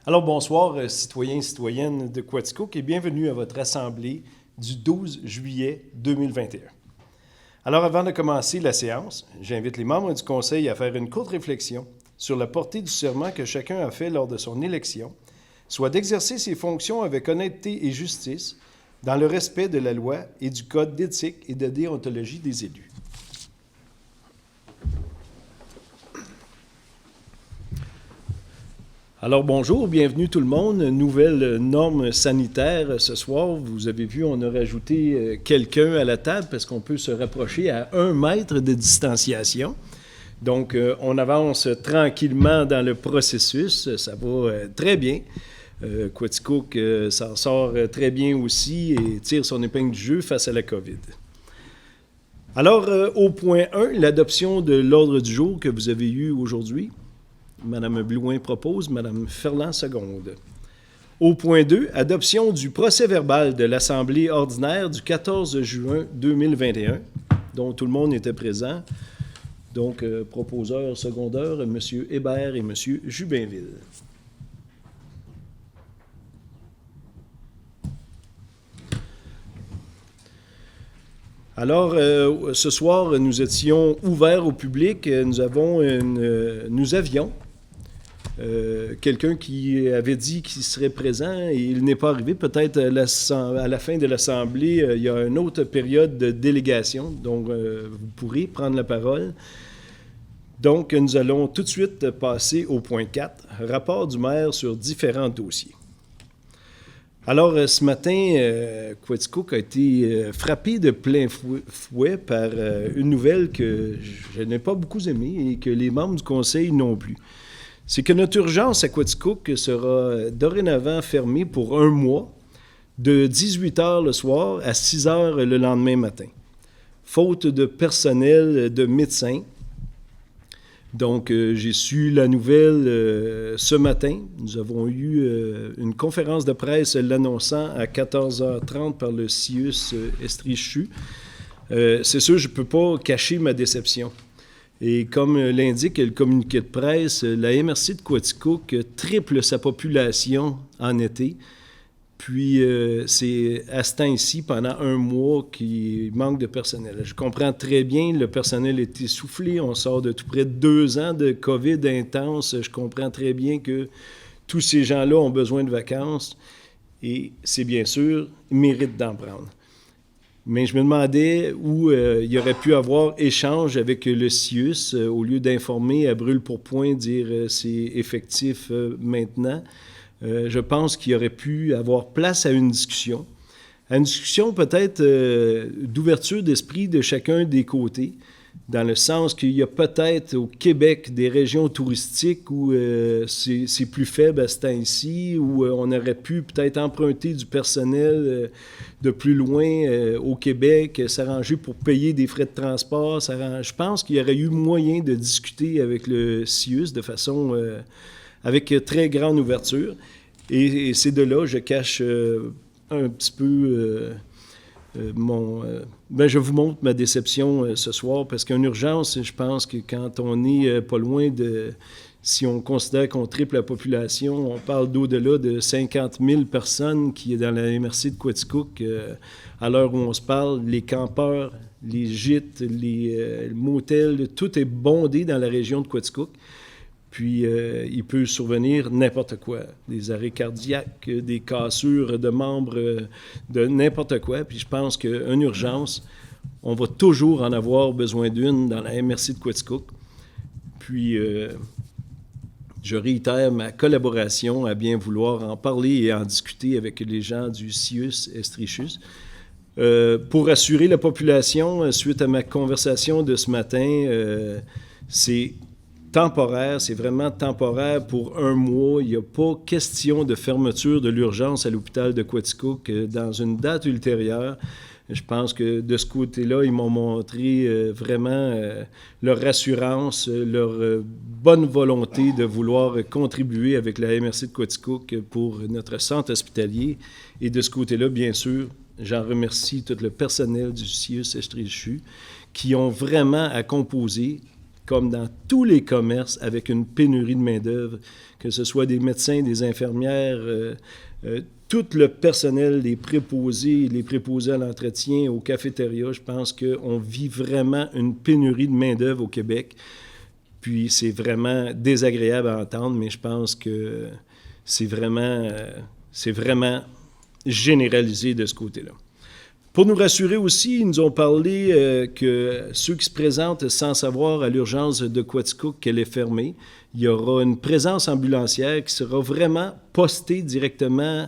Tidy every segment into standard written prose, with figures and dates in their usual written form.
Alors bonsoir, citoyens et citoyennes de Quaticook, et bienvenue à votre assemblée du 12 juillet 2021. Alors avant de commencer la séance, j'invite les membres du Conseil à faire une courte réflexion sur la portée du serment que chacun a fait lors de son élection, soit d'exercer ses fonctions avec honnêteté et justice, dans le respect de la loi et du code d'éthique et de déontologie des élus. Alors bonjour, bienvenue tout le monde. Nouvelle norme sanitaire ce soir. Vous avez vu, on a rajouté quelqu'un à la table parce qu'on peut se rapprocher à 1 mètre de distanciation. Donc, on avance tranquillement dans le processus. Ça va très bien. Quaticook s'en sort très bien aussi et tire son épingle du jeu face à la COVID. Alors, au point 1, l'adoption de l'ordre du jour que vous avez eu aujourd'hui. Mme Blouin propose, Mme Ferland seconde. Au point 2, adoption du procès-verbal de l'Assemblée ordinaire du 14 juin 2021, dont tout le monde était présent. Donc, proposeur, secondeur, M. Hébert et M. Jubinville. Alors, ce soir, nous étions ouverts au public. Nous avions quelqu'un qui avait dit qu'il serait présent et il n'est pas arrivé. Peut-être à la fin de l'Assemblée, il y a une autre période de délégation, donc vous pourrez prendre la parole. Donc, nous allons tout de suite passer au point 4, rapport du maire sur différents dossiers. Alors, ce matin, Quaticook a été frappé de plein fouet par une nouvelle que je n'ai pas beaucoup aimée et que les membres du Conseil non plus. C'est que notre urgence à Quaticook sera dorénavant fermée pour 1 mois, de 18 h le soir à 6 h le lendemain matin, faute de personnel de médecins. Donc, j'ai su la nouvelle ce matin. Nous avons eu une conférence de presse l'annonçant à 14h30 par le CIUS Estrichu. C'est sûr, je ne peux pas cacher ma déception. Et comme l'indique le communiqué de presse, la MRC de Quaticook triple sa population en été. Puis, c'est à ce temps-ci, pendant 1 mois, qu'il manque de personnel. Je comprends très bien, le personnel est essoufflé. On sort de tout près de 2 ans de COVID intense. Je comprends très bien que tous ces gens-là ont besoin de vacances. Et c'est bien sûr, ils méritent d'en prendre. Mais je me demandais où il y aurait pu avoir échange avec le CIUS au lieu d'informer à brûle-pourpoint, dire c'est effectif maintenant. Je pense qu'il aurait pu avoir place à une discussion peut-être d'ouverture d'esprit de chacun des côtés, dans le sens qu'il y a peut-être au Québec des régions touristiques où c'est plus faible à ce temps-ci, où on aurait pu peut-être emprunter du personnel de plus loin au Québec, s'arranger pour payer des frais de transport. Je pense qu'il y aurait eu moyen de discuter avec le CIUS de façon avec très grande ouverture. Et c'est de là que je cache un petit peu je vous montre ma déception ce soir, parce qu'en urgence, je pense que quand on est pas loin de... Si on considère qu'on triple la population, on parle d'au-delà de 50 000 personnes qui est dans la MRC de Quaticook. À l'heure où on se parle, les campeurs, les gîtes, les motels, tout est bondé dans la région de Quaticook. Puis, il peut survenir n'importe quoi, des arrêts cardiaques, des cassures de membres, de n'importe quoi. Puis, je pense qu'en urgence, on va toujours en avoir besoin d'une dans la MRC de Quaticook. Puis, je réitère ma collaboration à bien vouloir en parler et en discuter avec les gens du CIUS Estrichus. Pour assurer la population, suite à ma conversation de ce matin, c'est temporaire, c'est vraiment temporaire pour 1 mois. Il n'y a pas question de fermeture de l'urgence à l'hôpital de Quaticook dans une date ultérieure. Je pense que de ce côté-là, ils m'ont montré vraiment leur assurance, leur bonne volonté de vouloir contribuer avec la MRC de Quaticook pour notre centre hospitalier. Et de ce côté-là, bien sûr, j'en remercie tout le personnel du CIUS Estrichu qui ont vraiment à composer comme dans tous les commerces, avec une pénurie de main-d'œuvre, que ce soit des médecins, des infirmières, tout le personnel, les préposés à l'entretien, aux cafétérias. Je pense qu'on vit vraiment une pénurie de main-d'œuvre au Québec. Puis c'est vraiment désagréable à entendre, mais je pense que c'est vraiment généralisé de ce côté-là. Pour nous rassurer aussi, ils nous ont parlé que ceux qui se présentent sans savoir à l'urgence de Quaticook qu'elle est fermée, il y aura une présence ambulancière qui sera vraiment postée directement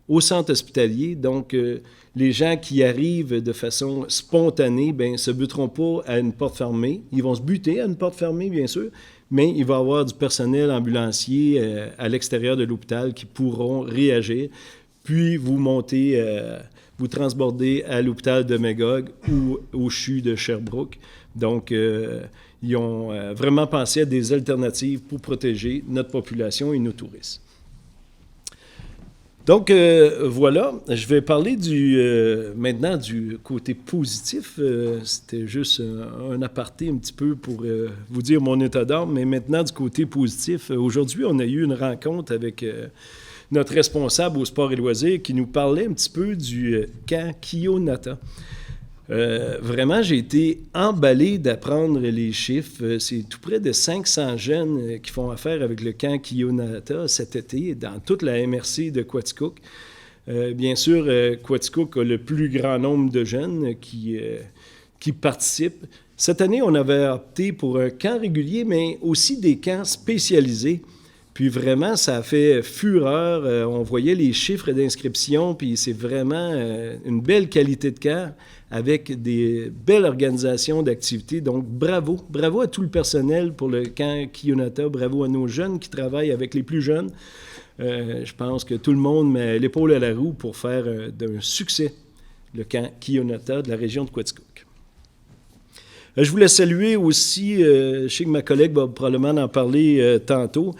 au centre hospitalier. Donc, les gens qui arrivent de façon spontanée ne se buteront pas à une porte fermée. Ils vont se buter à une porte fermée, bien sûr, mais il va y avoir du personnel ambulancier à l'extérieur de l'hôpital qui pourront réagir, puis vous montez, vous transbordez à l'hôpital de Magog ou au CHU de Sherbrooke. Donc, ils ont vraiment pensé à des alternatives pour protéger notre population et nos touristes. Donc, voilà, je vais parler maintenant du côté positif. C'était juste un aparté un petit peu pour vous dire mon état d'âme, mais maintenant du côté positif. Aujourd'hui, on a eu une rencontre avec notre responsable au sport et loisirs qui nous parlait un petit peu du camp Kiyonata. Vraiment, j'ai été emballé d'apprendre les chiffres. C'est tout près de 500 jeunes qui font affaire avec le camp Kiyonata cet été dans toute la MRC de Quaticook. Bien sûr, Quaticook a le plus grand nombre de jeunes qui participent. Cette année, on avait opté pour un camp régulier, mais aussi des camps spécialisés. Puis vraiment, ça a fait fureur. On voyait les chiffres d'inscription, puis c'est vraiment une belle qualité de camp avec des belles organisations d'activités. Donc, bravo. Bravo à tout le personnel pour le camp Kiyonata. Bravo à nos jeunes qui travaillent avec les plus jeunes. Je pense que tout le monde met l'épaule à la roue pour faire d'un succès le camp Kiyonata de la région de Quaticook. Je voulais saluer aussi, je sais que ma collègue va probablement en parler tantôt,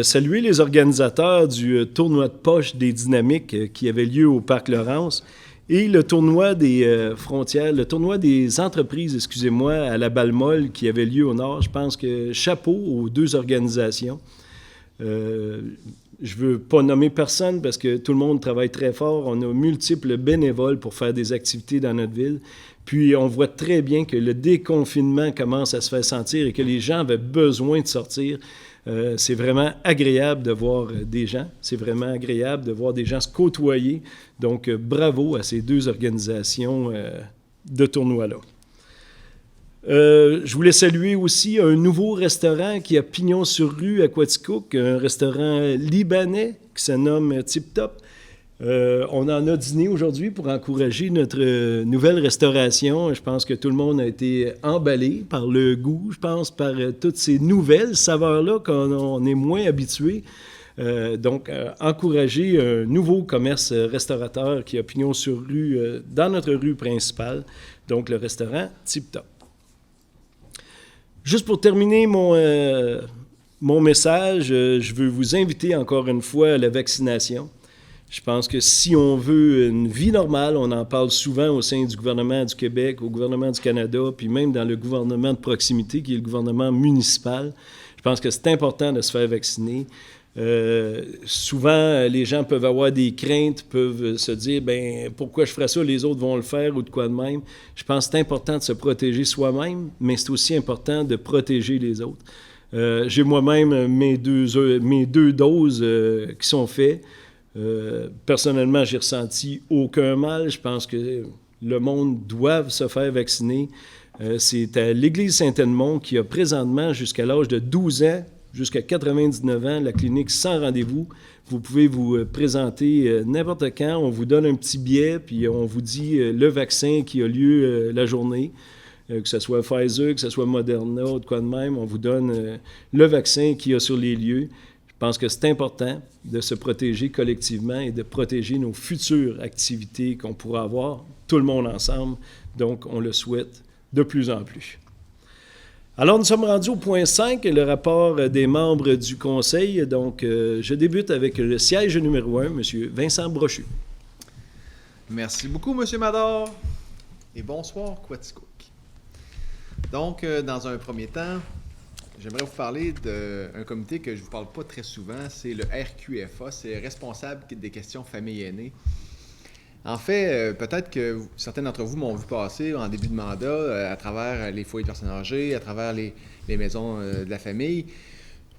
saluer les organisateurs du tournoi de poche des dynamiques qui avait lieu au Parc Laurence et le tournoi des frontières, le tournoi des entreprises, excusez-moi, à la Balle-Molle qui avait lieu au Nord. Je pense que chapeau aux deux organisations. Je ne veux pas nommer personne parce que tout le monde travaille très fort. On a multiples bénévoles pour faire des activités dans notre ville. Puis on voit très bien que le déconfinement commence à se faire sentir et que les gens avaient besoin de sortir. C'est vraiment agréable de voir des gens. C'est vraiment agréable de voir des gens se côtoyer. Donc, bravo à ces deux organisations de tournoi-là. Je voulais saluer aussi un nouveau restaurant qui a pignon sur rue à Quaticook, un restaurant libanais qui se nomme Tip Top. On en a dîné aujourd'hui pour encourager notre nouvelle restauration. Je pense que tout le monde a été emballé par le goût, je pense, par toutes ces nouvelles saveurs-là qu'on est moins habitué. Donc, encourager un nouveau commerce restaurateur qui a pignon sur rue dans notre rue principale, donc le restaurant Tip Top. Juste pour terminer mon message, je veux vous inviter encore une fois à la vaccination. Je pense que si on veut une vie normale, on en parle souvent au sein du gouvernement du Québec, au gouvernement du Canada, puis même dans le gouvernement de proximité, qui est le gouvernement municipal. Je pense que c'est important de se faire vacciner. Souvent, les gens peuvent avoir des craintes, peuvent se dire, bien, pourquoi je ferais ça, les autres vont le faire ou de quoi de même. Je pense que c'est important de se protéger soi-même, mais c'est aussi important de protéger les autres. J'ai moi-même mes deux doses qui sont faites. Personnellement, j'ai ressenti aucun mal. Je pense que le monde doit se faire vacciner. C'est à l'Église Saint-Edmond qui a présentement, jusqu'à l'âge de 12 ans, jusqu'à 99 ans, la clinique sans rendez-vous. Vous pouvez vous présenter n'importe quand. On vous donne un petit billet, puis on vous dit le vaccin qui a lieu la journée. Que ce soit Pfizer, que ce soit Moderna ou de quoi de même. On vous donne le vaccin qu'il y a sur les lieux. Je pense que c'est important de se protéger collectivement et de protéger nos futures activités qu'on pourra avoir, tout le monde ensemble. Donc, on le souhaite de plus en plus. Alors, nous sommes rendus au point 5, le rapport des membres du Conseil. Donc, je débute avec le siège numéro 1, M. Vincent Brochu. Merci beaucoup, M. Mador. Et bonsoir, Quaticook. Donc, dans un premier temps, j'aimerais vous parler d'un comité que je ne vous parle pas très souvent, c'est le RQFA, c'est responsable des questions famille aînée. En fait, peut-être que certains d'entre vous m'ont vu passer en début de mandat à travers les foyers de personnes âgées, à travers les maisons de la famille,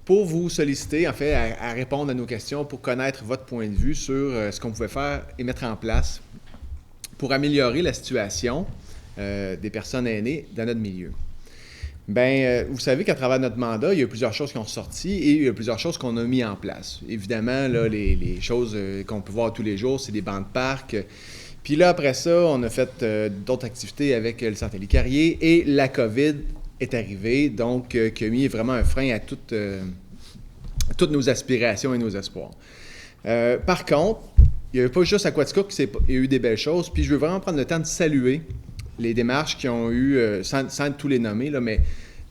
pour vous solliciter, en fait, à répondre à nos questions, pour connaître votre point de vue sur ce qu'on pouvait faire et mettre en place pour améliorer la situation des personnes aînées dans notre milieu. Bien, vous savez qu'à travers notre mandat, il y a plusieurs choses qui ont sorti et il y a plusieurs choses qu'on a mis en place. Évidemment, là, les choses qu'on peut voir tous les jours, c'est des bancs de parc. Puis là, après ça, on a fait d'autres activités avec le Centre Élie Carrier et la COVID est arrivée, donc qui a mis vraiment un frein à toutes nos aspirations et nos espoirs. Par contre, il n'y a pas juste Aquaticook qu'il y a eu des belles choses, puis je veux vraiment prendre le temps de saluer les démarches qui ont eu, sans tous les nommer, là, mais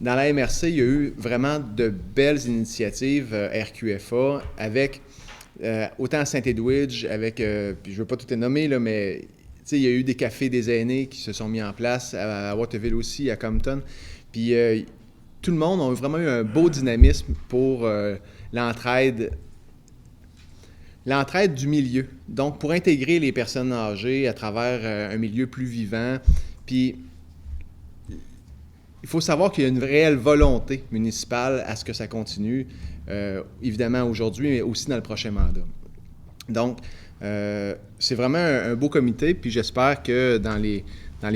dans la MRC, il y a eu vraiment de belles initiatives RQFA avec autant à Saint-Edwidge, avec, puis je ne veux pas tout les nommer, là, mais il y a eu des cafés des aînés qui se sont mis en place, à Waterville aussi, à Compton. Puis tout le monde a vraiment eu un beau dynamisme pour l'entraide du milieu. Donc, pour intégrer les personnes âgées à travers un milieu plus vivant. Puis, il faut savoir qu'il y a une réelle volonté municipale à ce que ça continue, évidemment aujourd'hui, mais aussi dans le prochain mandat. Donc, c'est vraiment un beau comité, puis j'espère que dans les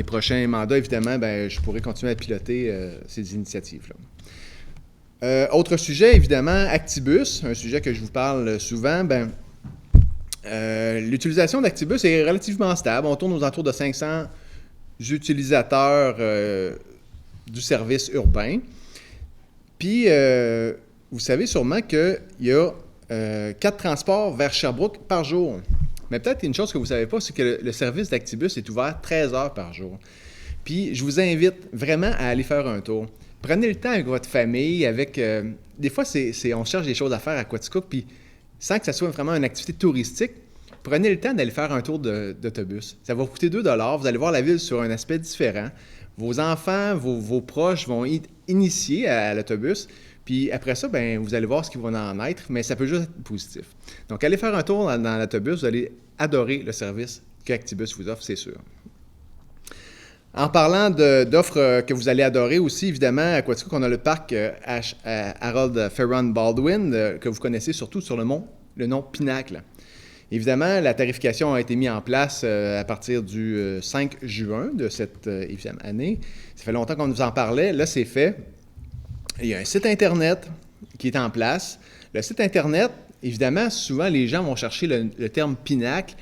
prochains mandats, évidemment, bien, je pourrai continuer à piloter ces initiatives-là. Autre sujet, évidemment, Actibus, un sujet que je vous parle souvent, bien, l'utilisation d'Actibus est relativement stable. On tourne aux alentours de 500 utilisateurs du service urbain. Puis, vous savez sûrement qu'il y a 4 transports vers Sherbrooke par jour. Mais peut-être une chose que vous ne savez pas, c'est que le service d'Actibus est ouvert 13 heures par jour. Puis, je vous invite vraiment à aller faire un tour. Prenez le temps avec votre famille, avec... des fois, on cherche des choses à faire à Aquaticook, puis sans que ça soit vraiment une activité touristique, prenez le temps d'aller faire un tour d'autobus. Ça va vous coûter 2 $. Vous allez voir la ville sur un aspect différent. Vos enfants, vos proches vont être initiés à l'autobus. Puis après ça, bien, vous allez voir ce qui va en être, mais ça peut juste être positif. Donc, allez faire un tour dans l'autobus. Vous allez adorer le service qu'Actibus vous offre, c'est sûr. En parlant d'offres que vous allez adorer aussi, évidemment, à Aquaticook, on a le parc Harold Ferron Baldwin, que vous connaissez surtout sur le nom Pinacle. Évidemment, la tarification a été mise en place à partir du 5 juin de cette année. Ça fait longtemps qu'on nous en parlait. Là, c'est fait. Il y a un site Internet qui est en place. Le site Internet, évidemment, souvent, les gens vont chercher le terme Pinacle.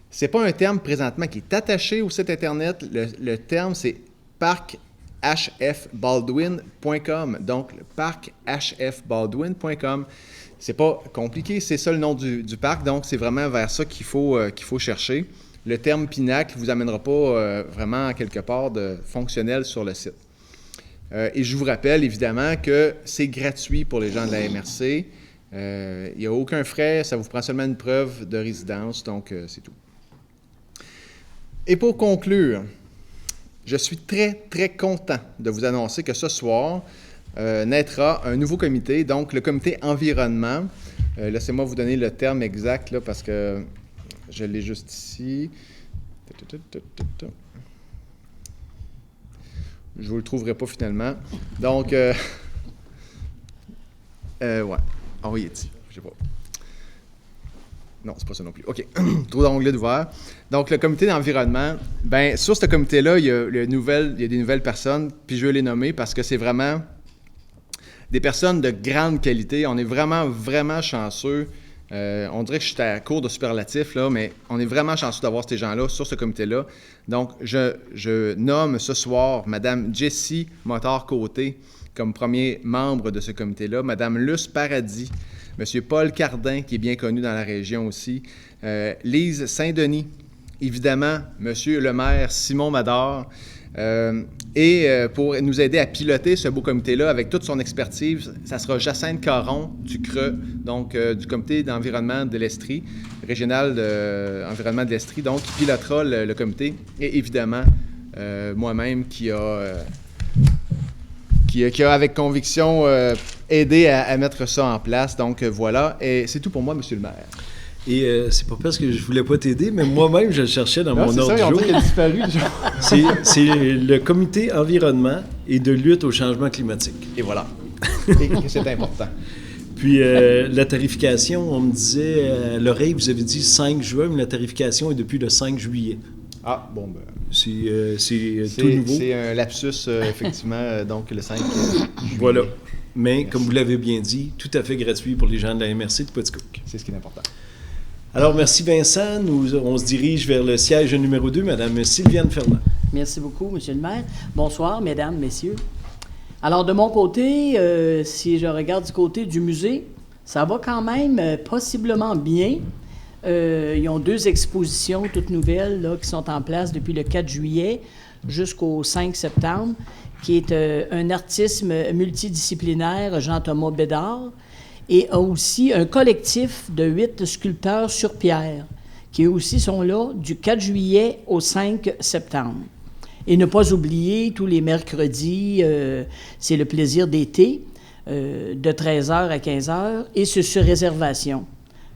Ce n'est pas un terme présentement qui est attaché au site Internet. Le terme, c'est parkhfbaldwin.com. Donc, le parkhfbaldwin.com. C'est pas compliqué, c'est ça le nom du parc. Donc, c'est vraiment vers ça qu'il faut chercher. Le terme Pinacle ne vous amènera pas vraiment quelque part de fonctionnel sur le site. Et je vous rappelle, évidemment, que c'est gratuit pour les gens de la MRC. Il n'y a aucun frais, ça vous prend seulement une preuve de résidence. Donc, c'est tout. Et pour conclure, je suis très, très content de vous annoncer que ce soir naîtra un nouveau comité, donc le comité environnement. Laissez-moi vous donner le terme exact là, parce que je l'ai juste ici. Je ne vous le trouverai pas finalement. Donc, ouais. Ah oui, il est ici. Je sais pas. Non, c'est pas ça non plus. OK. Trop d'onglets d'ouvert. Donc, le comité d'environnement, bien, sur ce comité-là, il y a des nouvelles personnes, puis je veux les nommer parce que c'est vraiment des personnes de grande qualité. On est vraiment, vraiment chanceux. On dirait que je suis à court de superlatifs, là, mais on est vraiment chanceux d'avoir ces gens-là sur ce comité-là. Donc, je nomme ce soir Mme Jessie Motard-Côté comme premier membre de ce comité-là, Mme Luce Paradis, M. Paul Cardin, qui est bien connu dans la région aussi, Lise Saint-Denis, évidemment, M. le maire Simon Mador, et pour nous aider à piloter ce beau comité-là avec toute son expertise, ça sera Jacinthe Caron du CRE, donc du comité d'environnement de l'Estrie, régional d'environnement de l'Estrie, donc qui pilotera le comité, et évidemment moi-même qui qui a avec conviction aidé à mettre ça en place. Donc voilà, et c'est tout pour moi, monsieur le maire. Et c'est pas parce que je voulais pas t'aider, mais moi-même, je le cherchais dans mon ordre du jour. Il a disparu. C'est le comité environnement et de lutte au changement climatique. Et voilà. Et c'est important. Puis la tarification, on me disait à l'oreille, vous avez dit 5 juin, mais la tarification est depuis le 5 juillet. Ah, bon, ben... C'est tout nouveau. C'est un lapsus, effectivement, donc le 5 juillet. Voilà. Mais, Merci. comme vous l'avez bien dit, tout à fait gratuit pour les gens de la MRC de Petit-Cook. C'est ce qui est important. Alors, merci Vincent. On se dirige vers le siège numéro 2, Mme Sylviane Fernand. Merci beaucoup, Monsieur le maire. Bonsoir, mesdames, messieurs. Alors, de mon côté, si je regarde du côté du musée, ça va quand même possiblement bien. Ils ont 2 expositions toutes nouvelles là, qui sont en place depuis le 4 juillet jusqu'au 5 septembre, qui est un artisme multidisciplinaire, Jean-Thomas Bédard, et a aussi un collectif de 8 sculpteurs sur pierre, qui aussi sont là du 4 juillet au 5 septembre. Et ne pas oublier, tous les mercredis, c'est le plaisir d'été, de 13h à 15h, et c'est sur réservation.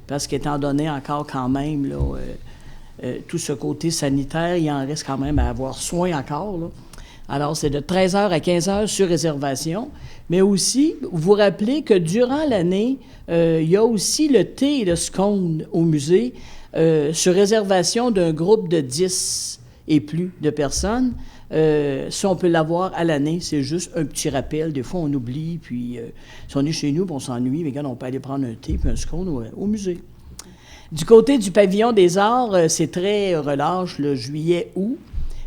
Parce qu'étant donné encore quand même là, tout ce côté sanitaire, il en reste quand même à avoir soin encore. Là. Alors, c'est de 13h à 15h sur réservation. Mais aussi, vous rappelez que durant l'année, il y a aussi le thé et le scone au musée sur réservation d'un groupe de 10 et plus de personnes. Si on peut l'avoir à l'année, c'est juste un petit rappel. Des fois, on oublie, puis si on est chez nous, puis on s'ennuie, mais regarde, on peut aller prendre un thé puis un scone au musée. Du côté du pavillon des arts, c'est très relâche, le juillet-août,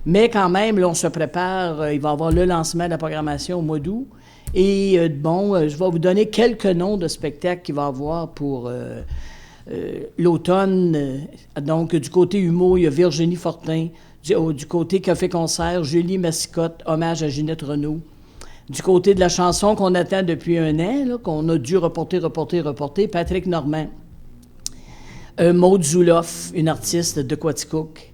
mais quand même, là, on se prépare. Il va y avoir le lancement de la programmation au mois d'août. Et je vais vous donner quelques noms de spectacles qu'il va y avoir pour l'automne. Donc, du côté humour, il y a Virginie Fortin. Du côté café-concert, Julie Massicotte, hommage à Ginette Renaud. Du côté de la chanson qu'on attend depuis un an, là, qu'on a dû reporter, Patrick Normand. Maude Zouloff, une artiste de Quaticook.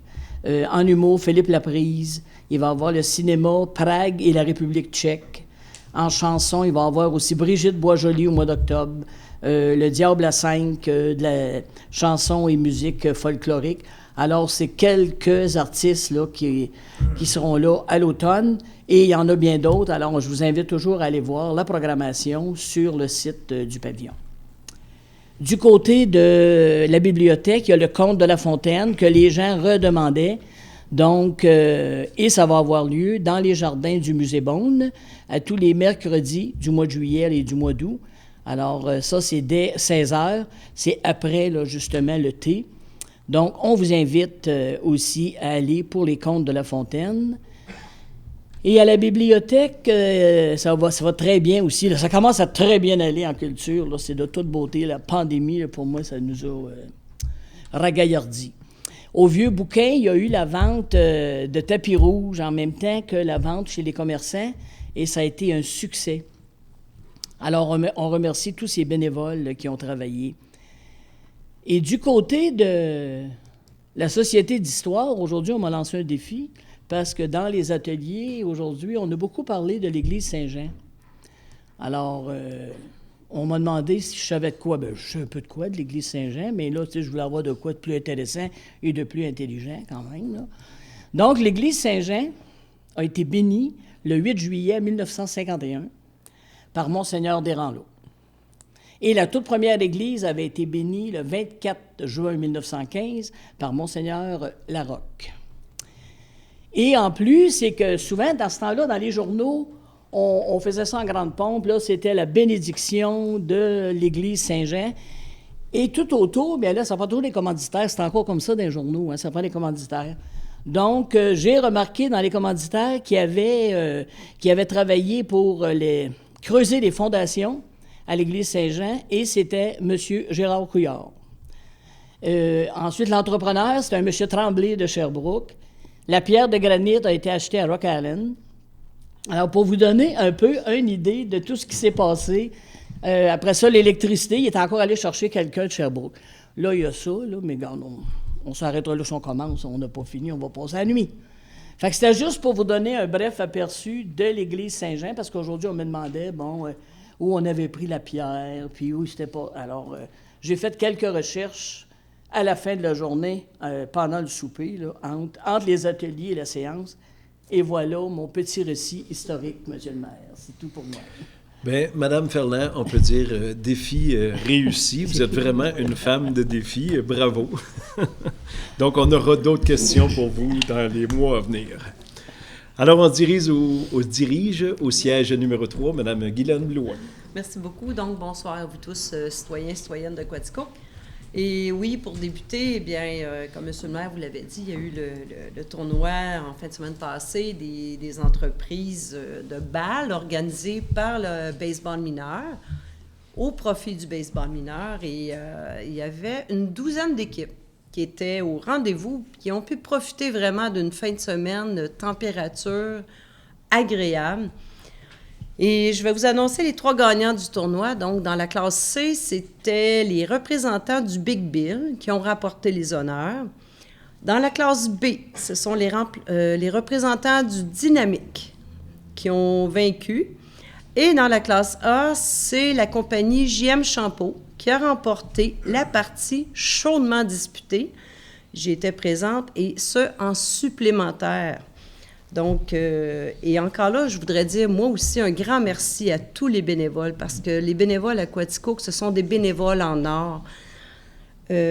En humour, Philippe Laprise. Il va y avoir le cinéma Prague et la République tchèque. En chanson, il va y avoir aussi Brigitte Boisjoli au mois d'octobre. Le Diable à 5, de la chanson et musique folklorique. Alors, c'est quelques artistes là, qui seront là à l'automne et il y en a bien d'autres. Alors, je vous invite toujours à aller voir la programmation sur le site du pavillon. Du côté de la bibliothèque, il y a le Conte de la Fontaine que les gens redemandaient. Donc, et ça va avoir lieu dans les jardins du Musée Beaune à tous les mercredis du mois de juillet et du mois d'août. Alors, ça, c'est dès 16h. C'est après, là, justement, le thé. Donc, on vous invite aussi à aller pour les Contes de la Fontaine. Et à la bibliothèque, ça va très bien aussi. Là, ça commence à très bien aller en culture. Là, c'est de toute beauté. La pandémie, là, pour moi, ça nous a ragaillardis. Au Vieux Bouquin, il y a eu la vente de tapis rouges en même temps que la vente chez les commerçants. Et ça a été un succès. Alors, on remercie tous ces bénévoles là, qui ont travaillé. Et du côté de la Société d'histoire, aujourd'hui, on m'a lancé un défi parce que dans les ateliers, aujourd'hui, on a beaucoup parlé de l'Église Saint-Jean. Alors, on m'a demandé si je savais de quoi. Bien, je sais un peu de quoi de l'Église Saint-Jean, mais là, tu sais, je voulais avoir de quoi de plus intéressant et de plus intelligent quand même. Là. Donc, l'Église Saint-Jean a été bénie le 8 juillet 1951 par Monseigneur Desranleau. Et la toute première église avait été bénie le 24 juin 1915 par Monseigneur Larocque. Et en plus, c'est que souvent, dans ce temps-là, dans les journaux, on faisait ça en grande pompe. Là, c'était la bénédiction de l'église Saint-Jean. Et tout autour, bien là, ça prend toujours les commanditaires. C'est encore comme ça dans les journaux, hein, ça prend les commanditaires. Donc, j'ai remarqué dans les commanditaires qui avaient travaillé pour creuser les fondations à l'église Saint-Jean, et c'était M. Gérard Couillard. Ensuite, l'entrepreneur, c'était un M. Tremblay de Sherbrooke. La pierre de granit a été achetée à Rock Island. Alors, pour vous donner un peu une idée de tout ce qui s'est passé, après ça, l'électricité, il est encore allé chercher quelqu'un de Sherbrooke. Là, il y a ça, là, mais regarde, on s'arrêtera là si on commence, on n'a pas fini, on va passer la nuit. Fait que c'était juste pour vous donner un bref aperçu de l'église Saint-Jean, parce qu'aujourd'hui, on me demandait, où on avait pris la pierre, puis où c'était pas... Alors, j'ai fait quelques recherches à la fin de la journée, pendant le souper, là, entre les ateliers et la séance, et voilà mon petit récit historique, monsieur le maire. C'est tout pour moi. Bien, Madame Ferland, on peut dire défi réussi. Vous êtes vraiment une femme de défi. Bravo. Donc, on aura d'autres questions pour vous dans les mois à venir. Alors, on dirige au siège numéro 3, Madame Guylaine Blois. Merci beaucoup. Donc, bonsoir à vous tous, citoyens et citoyennes de Quaticook. Et oui, pour débuter, eh bien, comme M. le maire vous l'avait dit, il y a eu le tournoi en fin de semaine passée des entreprises de balles organisées par le baseball mineur au profit du baseball mineur. Et il y avait une douzaine d'équipes qui étaient au rendez-vous, qui ont pu profiter vraiment d'une fin de semaine de température agréable. Et je vais vous annoncer les 3 gagnants du tournoi. Donc, dans la classe C, c'était les représentants du Big Bill qui ont rapporté les honneurs. Dans la classe B, ce sont les représentants du Dynamique qui ont vaincu. Et dans la classe A, c'est la compagnie JM Champeau qui a remporté la partie chaudement disputée. J'y étais présente, et ce, en supplémentaire. Donc, et encore là, je voudrais dire, moi aussi, un grand merci à tous les bénévoles, parce que les bénévoles à Quaticook, ce sont des bénévoles en or.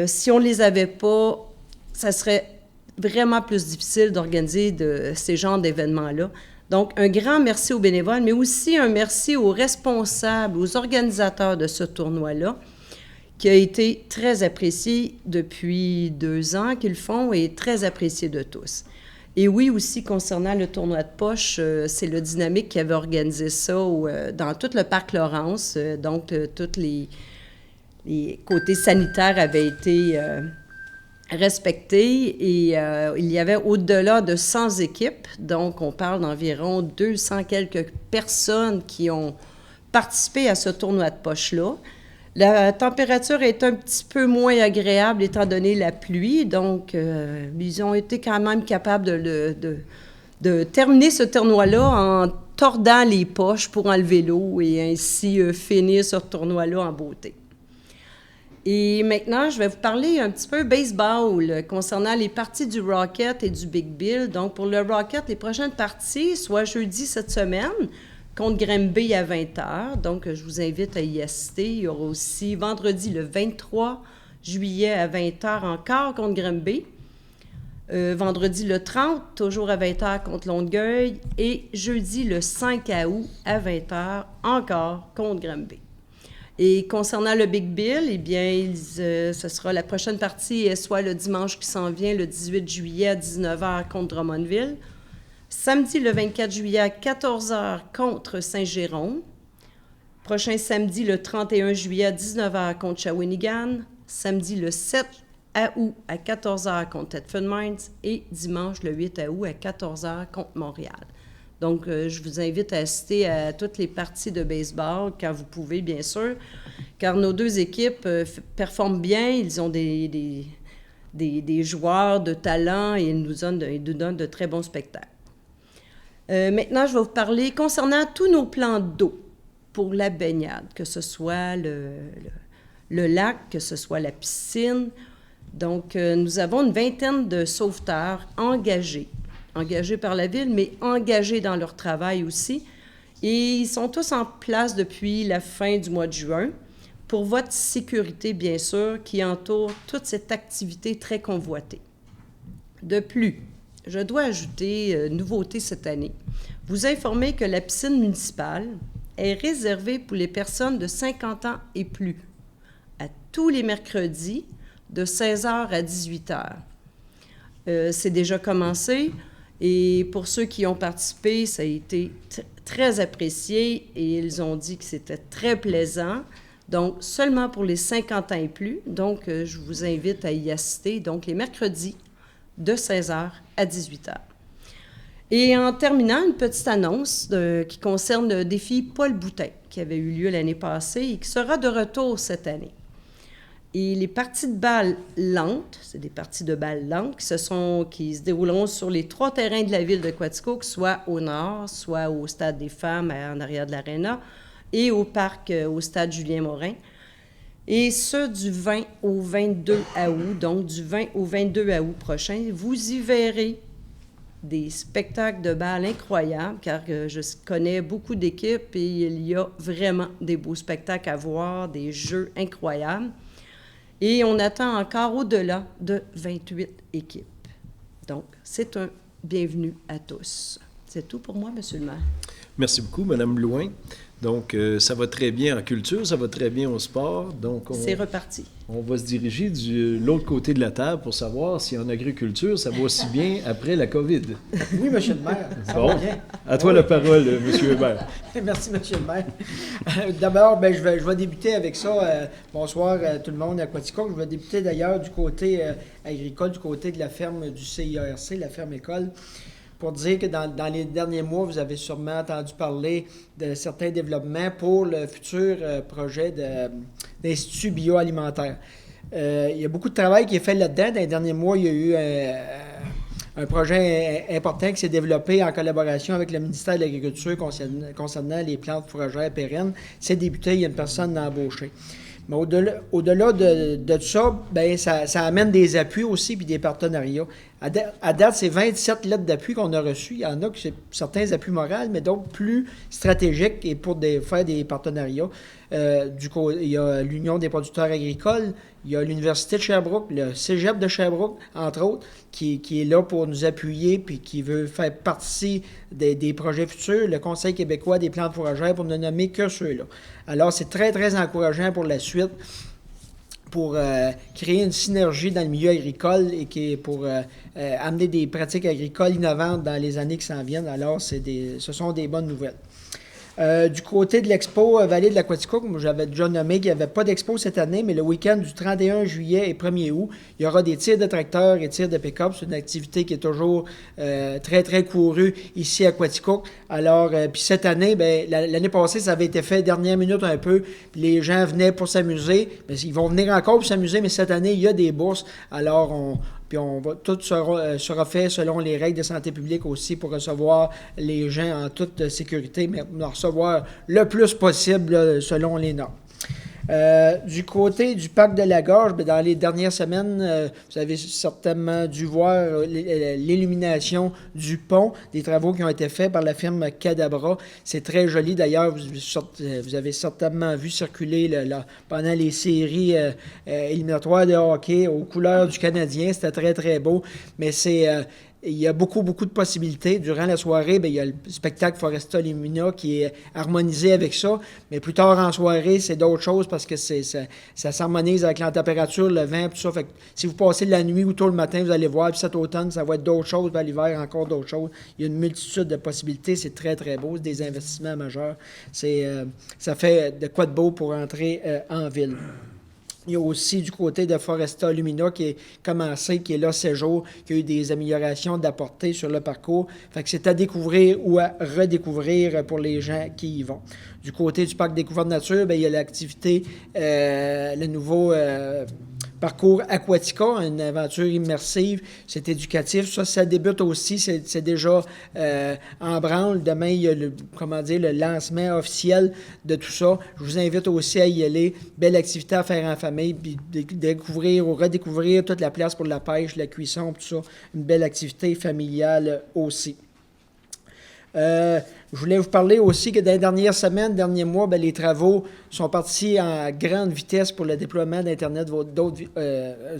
Si on ne les avait pas, ça serait vraiment plus difficile d'organiser ces genres d'événements-là. Donc, un grand merci aux bénévoles, mais aussi un merci aux responsables, aux organisateurs de ce tournoi-là, qui a été très apprécié depuis 2 ans qu'ils font, et très apprécié de tous. Et oui, aussi, concernant le tournoi de poche, c'est le Dynamique qui avait organisé ça dans tout le parc Laurence. Donc, tous les côtés sanitaires avaient été respectés. Et il y avait au-delà de 100 équipes. Donc, on parle d'environ 200 quelques personnes qui ont participé à ce tournoi de poche-là. La température est un petit peu moins agréable étant donné la pluie, donc ils ont été quand même capables de terminer ce tournoi-là en tordant les poches pour enlever l'eau et ainsi finir ce tournoi-là en beauté. Et maintenant, je vais vous parler un petit peu baseball concernant les parties du Rocket et du Big Bill. Donc, pour le Rocket, les prochaines parties, soit jeudi cette semaine, contre Granby à 20h. Donc, je vous invite à y assister. Il y aura aussi vendredi le 23 juillet à 20h encore contre Granby. Vendredi le 30, toujours à 20h contre Longueuil. Et jeudi le 5 août à 20h encore contre Granby. Et concernant le Big Bill, eh bien, ce sera la prochaine partie, soit le dimanche qui s'en vient, le 18 juillet à 19h contre Drummondville. Samedi, le 24 juillet à 14h contre Saint-Jérôme. Prochain samedi, le 31 juillet à 19h contre Shawinigan. Samedi, le 7 août à 14h contre Thetford Mines. Et dimanche, le 8 août à 14h contre Montréal. Donc, je vous invite à assister à toutes les parties de baseball quand vous pouvez, bien sûr, car nos 2 équipes performent bien. Ils ont des joueurs de talent et ils nous donnent de très bons spectacles. Maintenant, je vais vous parler concernant tous nos plans d'eau pour la baignade, que ce soit le lac, que ce soit la piscine. Donc, nous avons une vingtaine de sauveteurs engagés par la ville, mais engagés dans leur travail aussi. Et ils sont tous en place depuis la fin du mois de juin pour votre sécurité, bien sûr, qui entoure toute cette activité très convoitée. De plus, je dois ajouter nouveauté cette année. Vous informer que la piscine municipale est réservée pour les personnes de 50 ans et plus, à tous les mercredis, de 16h à 18h. C'est déjà commencé, et pour ceux qui ont participé, ça a été très apprécié, et ils ont dit que c'était très plaisant. Donc, seulement pour les 50 ans et plus. Donc, je vous invite à y assister, donc les mercredis, de 16h à 18h. Et en terminant, une petite annonce qui concerne le défi Paul Boutin, qui avait eu lieu l'année passée et qui sera de retour cette année. Et les parties de balles lentes, c'est des parties de balles lentes qui se dérouleront sur les 3 terrains de la ville de Quaticook, soit au nord, soit au Stade des Femmes en arrière de l'Arena et au parc, au Stade Julien-Morin. Et ce, du 20 au 22 août, donc du 20 au 22 août prochain, vous y verrez des spectacles de balles incroyables, car je connais beaucoup d'équipes et il y a vraiment des beaux spectacles à voir, des jeux incroyables. Et on attend encore au-delà de 28 équipes. Donc, c'est un bienvenue à tous. C'est tout pour moi, M. le maire. Merci beaucoup, Mme Blouin. Donc, ça va très bien en culture, ça va très bien au sport. Donc, c'est reparti. On va se diriger de l'autre côté de la table pour savoir si en agriculture, ça va aussi bien après la COVID. Oui, M. le maire. Ça Bon, va bien. à toi la parole, M. Hébert. Merci, M. le maire. D'abord, je vais débuter avec ça. Bonsoir tout le monde à Quaticook. Je vais débuter d'ailleurs du côté agricole, du côté de la ferme du CIARC, la ferme école, pour dire que dans les derniers mois, vous avez sûrement entendu parler de certains développements pour le futur projet d'Institut bioalimentaire. Il y a beaucoup de travail qui est fait là-dedans. Dans les derniers mois, il y a eu un projet important qui s'est développé en collaboration avec le ministère de l'Agriculture concernant les plantes fourragères pérennes. C'est débuté, il y a une personne embauchée. Mais au-delà de ça, ben ça amène des appuis aussi puis des partenariats. À date, c'est 27 lettres d'appui qu'on a reçues. Il y en a qui c'est certains appuis moraux, mais d'autres plus stratégiques et pour faire des partenariats. Il y a l'Union des producteurs agricoles, il y a l'Université de Sherbrooke, le Cégep de Sherbrooke, entre autres, qui est là pour nous appuyer puis qui veut faire partie des projets futurs, le Conseil québécois des plantes fourragères, pour ne nommer que ceux-là. Alors, c'est très, très encourageant pour la suite, pour créer une synergie dans le milieu agricole et pour amener des pratiques agricoles innovantes dans les années qui s'en viennent. Alors, ce sont des bonnes nouvelles. Du côté de l'expo Vallée de la Quaticook, moi j'avais déjà nommé qu'il n'y avait pas d'expo cette année, mais le week-end du 31 juillet et 1er août, il y aura des tirs de tracteurs et tirs de pick-up. C'est une activité qui est toujours très, très courue ici à Quaticook. Alors, puis cette année, l'année passée, ça avait été fait dernière minute un peu, puis les gens venaient pour s'amuser. Mais ils vont venir encore pour s'amuser, mais cette année, il y a des bourses. Alors, tout sera fait selon les règles de santé publique aussi pour recevoir les gens en toute sécurité, mais en recevoir le plus possible selon les normes. Du côté du parc de la Gorge, dans les dernières semaines, vous avez certainement dû voir l'illumination du pont, des travaux qui ont été faits par la firme Cadabra. C'est très joli. D'ailleurs, vous avez certainement vu circuler pendant les séries éliminatoires de hockey aux couleurs du Canadien. C'était très, très beau. Mais il y a beaucoup, beaucoup de possibilités. Durant la soirée, il y a le spectacle Foresta Lumina qui est harmonisé avec ça. Mais plus tard en soirée, c'est d'autres choses parce que ça s'harmonise avec la température, le vent, tout ça. Fait que si vous passez de la nuit ou tôt le matin, vous allez voir. Puis cet automne, ça va être d'autres choses. Puis à l'hiver, encore d'autres choses. Il y a une multitude de possibilités. C'est très, très beau. C'est des investissements majeurs. Ça fait de quoi de beau pour entrer en ville. Il y a aussi du côté de Foresta Lumina qui est commencé, qui est là 7 jours, qui a eu des améliorations d'apportée sur le parcours. Fait que c'est à découvrir ou à redécouvrir pour les gens qui y vont. Du côté du parc Découverte Nature, il y a l'activité, le nouveau parcours Aquatica, une aventure immersive. C'est éducatif. Ça débute aussi. C'est déjà en branle. Demain, il y a le lancement officiel de tout ça. Je vous invite aussi à y aller. Belle activité à faire en famille, puis découvrir ou redécouvrir toute la place pour la pêche, la cuisson, tout ça. Une belle activité familiale aussi. Je voulais vous parler aussi que dans les dernières semaines, derniers mois, les travaux sont partis en grande vitesse pour le déploiement d'Internet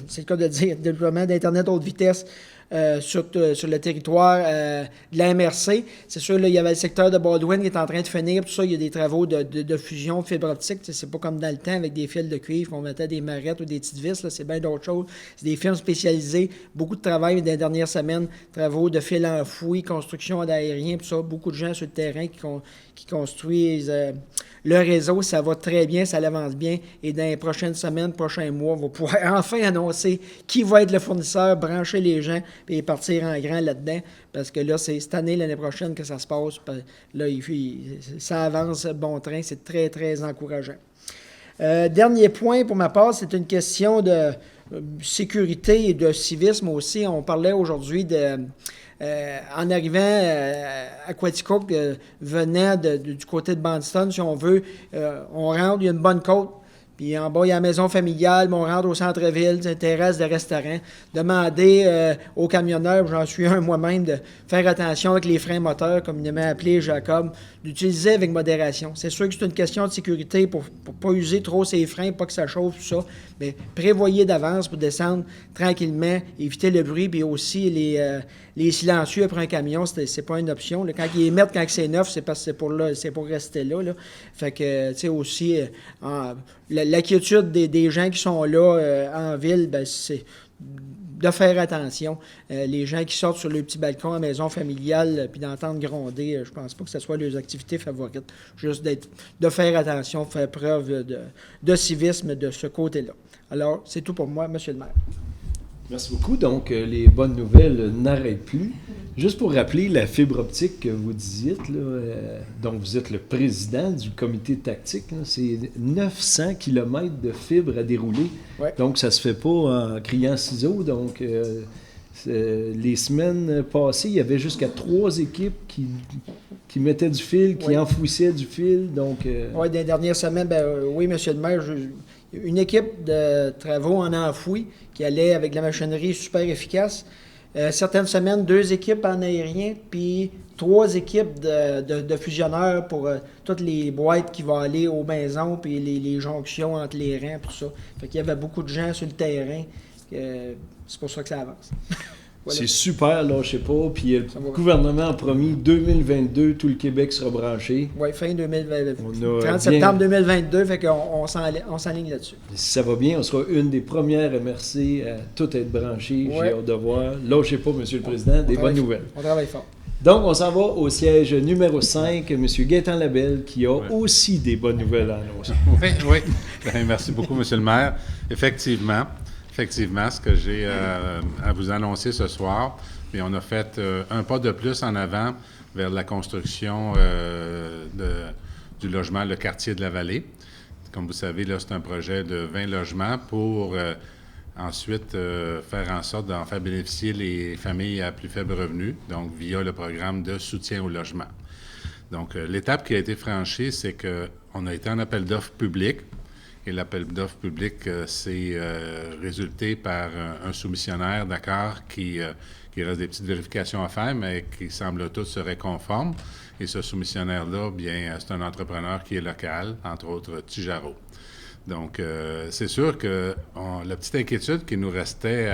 c'est le cas de dire, déploiement d'Internet haute vitesse sur le territoire de la MRC. C'est sûr, là, il y avait le secteur de Baldwin qui est en train de finir. Tout ça, il y a des travaux de fusion de fibre optique. C'est pas comme dans le temps avec des fils de cuivre qu'on mettait des marettes ou des petites vis. Là, c'est bien d'autres choses. C'est des firmes spécialisées. Beaucoup de travail dans les dernières semaines. Travaux de fils enfouis, construction d'aérien, tout ça. Beaucoup de gens sur le terrain qui construisent le réseau. Ça va très bien, ça avance bien. Et dans les prochaines semaines, prochains mois, on va pouvoir enfin annoncer qui va être le fournisseur, brancher les gens et partir en grand là-dedans. Parce que là, c'est cette année, l'année prochaine que ça se passe. Là, ça avance bon train. C'est très, très encourageant. Dernier point pour ma part, c'est une question de sécurité et de civisme aussi. On parlait aujourd'hui en arrivant à Quaticook, venant du côté de Bandiston, si on veut, on rentre, il y a une bonne côte. Puis en bas, il y a la maison familiale, mais on rentre au centre-ville, des terrasses de restaurants. Demander aux camionneurs, j'en suis un moi-même, de faire attention avec les freins moteurs, comme il m'a appelé Jacob, d'utiliser avec modération. C'est sûr que c'est une question de sécurité pour ne pas user trop ses freins, pas que ça chauffe, tout ça. Mais prévoyez d'avance pour descendre tranquillement, éviter le bruit, puis aussi les silencieux après un camion, c'est pas une option. Là. Quand ils émettent, quand c'est neuf, c'est parce que c'est pour rester là. Fait que, tu sais, aussi, l'inquiétude des gens qui sont là en ville, ben, c'est de faire attention. Les gens qui sortent sur le petit balcon à maison familiale puis d'entendre gronder, je pense pas que ce soit leurs activités favorites. Juste de faire attention, faire preuve de civisme de ce côté-là. Alors, c'est tout pour moi, M. le maire. Merci beaucoup. Donc, les bonnes nouvelles n'arrêtent plus. Juste pour rappeler la fibre optique que vous disiez, donc vous êtes le président du comité tactique, là, c'est 900 km de fibres à dérouler. Ouais. Donc, ça ne se fait pas en criant ciseaux. Donc, les semaines passées, il y avait jusqu'à 3 équipes qui mettaient du fil, qui enfouissaient du fil. Donc, Oui, dans les dernières semaines, oui, M. le maire, une équipe de travaux en enfoui qui allait avec de la machinerie super efficace. Certaines semaines, 2 équipes en aérien, puis 3 équipes de fusionneurs pour toutes les boîtes qui vont aller aux maisons, puis les jonctions entre les rangs, tout ça. Fait qu'il y avait beaucoup de gens sur le terrain. C'est pour ça que ça avance. Voilà. C'est super, là, je sais pas. Puis le gouvernement a promis 2022, tout le Québec sera branché. Oui, fin 2022. On a 30 septembre 2022, fait qu'on s'enligne là-dessus. Si ça va bien, on sera une des premières MRC à tout être branché. Ouais. J'ai hâte de voir. Lâchez pas, M. le Président, des bonnes nouvelles. On travaille fort. Donc, on s'en va au siège numéro 5, M. Gaétan Labelle, qui a aussi des bonnes nouvelles à annoncer. Oui. Bien, merci beaucoup, M. le maire. Effectivement, ce que j'ai à vous annoncer ce soir, bien, on a fait un pas de plus en avant vers la construction du logement Le Quartier de la Vallée. Comme vous savez, là, c'est un projet de 20 logements pour ensuite faire en sorte d'en faire bénéficier les familles à plus faible revenu, donc via le programme de soutien au logement. Donc, l'étape qui a été franchie, c'est qu'on a été en appel d'offres public. Et l'appel d'offres public s'est résulté par un soumissionnaire, d'accord, qui reste des petites vérifications à faire, mais qui semble tout serait conforme. Et ce soumissionnaire-là, bien, c'est un entrepreneur qui est local, entre autres Tijaro. Donc, c'est sûr que la petite inquiétude qui nous restait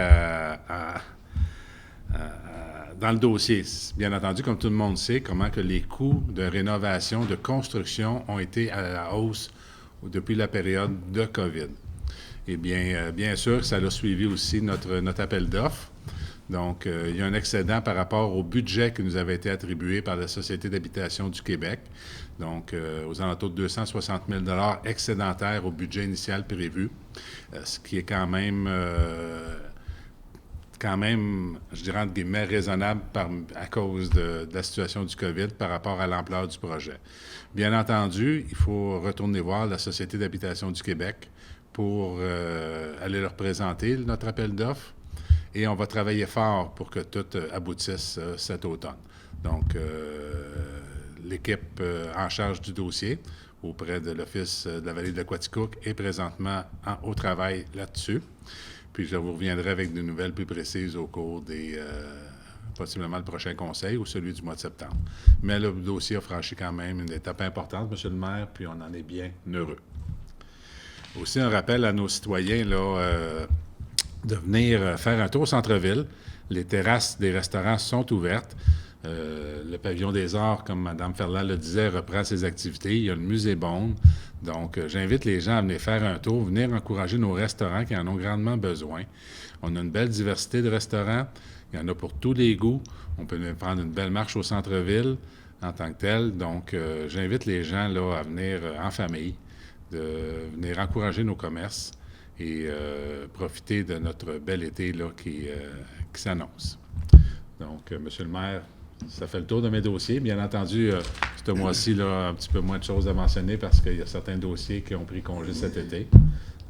dans le dossier, bien entendu, comme tout le monde sait, comment que les coûts de rénovation, de construction ont été à la hausse depuis la période de COVID. Eh bien, bien sûr, ça a suivi aussi notre appel d'offres. Donc, il y a un excédent par rapport au budget qui nous avait été attribué par la Société d'habitation du Québec. Donc, aux alentours de 260 000 $ excédentaires au budget initial prévu, ce qui est quand même, je dirais, entre guillemets, raisonnable à cause de la situation du COVID par rapport à l'ampleur du projet. Bien entendu, il faut retourner voir la Société d'habitation du Québec pour aller leur présenter notre appel d'offres et on va travailler fort pour que tout aboutisse cet automne. Donc, l'équipe en charge du dossier auprès de l'Office de la Vallée de Quaticook est présentement au travail là-dessus. Puis je vous reviendrai avec des nouvelles plus précises au cours des possiblement le prochain conseil ou celui du mois de septembre. Mais le dossier a franchi quand même une étape importante, M. le maire, puis on en est bien heureux. Aussi, un rappel à nos citoyens là, de venir faire un tour au centre-ville. Les terrasses des restaurants sont ouvertes. Le pavillon des arts, comme Mme Ferland le disait, reprend ses activités. Il y a le musée Bond. Donc, j'invite les gens à venir faire un tour, venir encourager nos restaurants qui en ont grandement besoin. On a une belle diversité de restaurants. Il y en a pour tous les goûts. On peut même prendre une belle marche au centre-ville en tant que tel. Donc, j'invite les gens là, à venir en famille, de venir encourager nos commerces et profiter de notre bel été là, qui s'annonce. Donc, Monsieur le maire, Ça fait le tour de mes dossiers. Bien entendu, ce mois-ci, là, un petit peu moins de choses à mentionner parce qu'il y a certains dossiers qui ont pris congé cet été.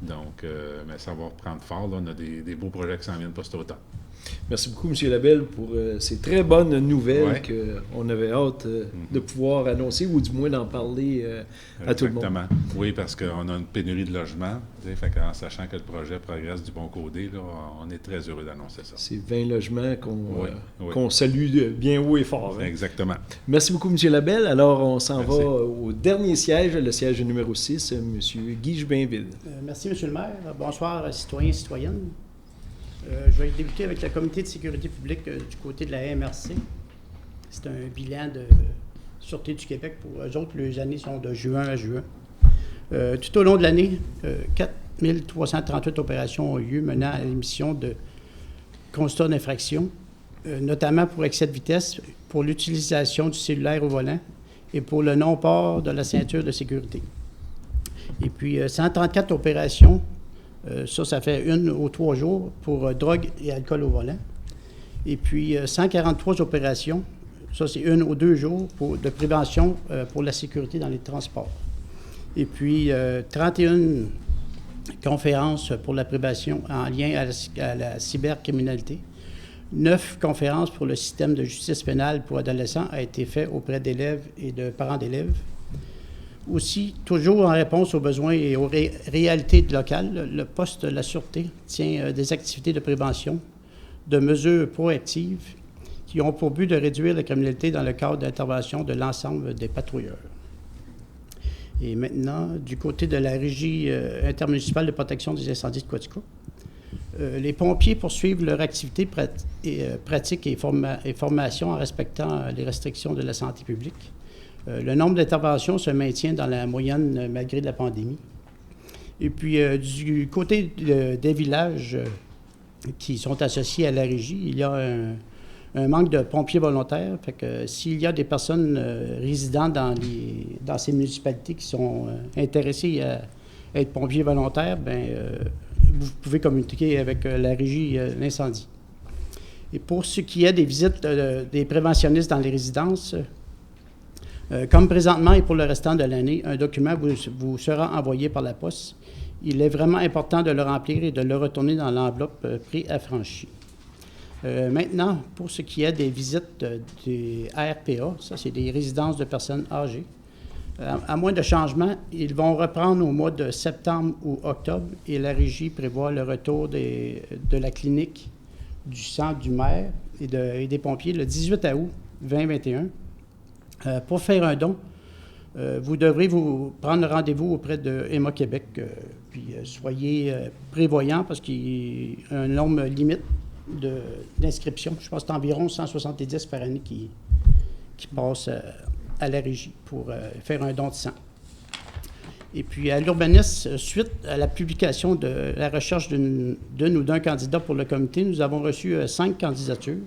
Donc, mais ça va reprendre fort. Là. On a des beaux projets qui s'en viennent post-automne. Merci beaucoup, M. Labelle, pour ces très bonnes nouvelles Ouais. qu'on avait hâte de pouvoir annoncer ou du moins d'en parler à tout le monde. Exactement. Oui, parce qu'on a une pénurie de logements. Fait qu'en sachant que le projet progresse du bon côté, là, on est très heureux d'annoncer ça. C'est 20 logements Oui. qu'on salue bien haut et fort. Hein. Exactement. Merci beaucoup, M. Labelle. Alors, on s'en Merci. va au dernier siège, le siège numéro 6, M. Guy Jubinville. Merci, M. le maire. Bonsoir, citoyens et citoyennes. Je vais débuter avec le comité de sécurité publique du côté de la MRC. C'est un bilan de Sûreté du Québec. Pour eux autres, les années sont de juin à juin. Tout au long de l'année, 4338 opérations ont eu lieu menant à l'émission de constats d'infraction, notamment pour excès de vitesse, pour l'utilisation du cellulaire au volant et pour le non-port de la ceinture de sécurité. Et puis, 134 opérations, ça fait une aux 3 jours pour drogue et alcool au volant. Et puis, 143 opérations, ça c'est une aux 2 jours de prévention pour la sécurité dans les transports. Et puis, 31 conférences pour la prévention en lien à la cybercriminalité. 9 conférences pour le système de justice pénale pour adolescents a été fait auprès d'élèves et de parents d'élèves. Aussi, toujours en réponse aux besoins et aux réalités locales, le poste de la Sûreté tient des activités de prévention, de mesures proactives qui ont pour but de réduire la criminalité dans le cadre d'intervention de l'ensemble des patrouilleurs. Et maintenant, du côté de la Régie intermunicipale de protection des incendies de Quaticook, les pompiers poursuivent leur activité pratique et formation en respectant les restrictions de la santé publique. Le nombre d'interventions se maintient dans la moyenne malgré la pandémie. Et puis, du côté des villages qui sont associés à la régie, il y a un manque de pompiers volontaires. Fait que s'il y a des personnes résidant dans ces municipalités qui sont intéressées à être pompiers volontaires, vous pouvez communiquer avec la régie l'incendie. Et pour ce qui est des visites des préventionnistes dans les résidences, comme présentement et pour le restant de l'année, un document vous sera envoyé par la poste. Il est vraiment important de le remplir et de le retourner dans l'enveloppe préaffranchie. Maintenant, pour ce qui est des visites des RPA, ça c'est des résidences de personnes âgées. À moins de changement, ils vont reprendre au mois de septembre ou octobre et la régie prévoit le retour de la clinique, du centre du maire et des pompiers le 18 août 2021. Pour faire un don, vous devrez vous prendre rendez-vous auprès de Emma Québec. Puis soyez prévoyants parce qu'il y a un nombre limite d'inscriptions. Je pense que c'est environ 170 par année qui passent à la régie pour faire un don de sang. Et puis à l'urbanisme, suite à la publication de la recherche d'une ou d'un candidat pour le comité, nous avons reçu 5 candidatures.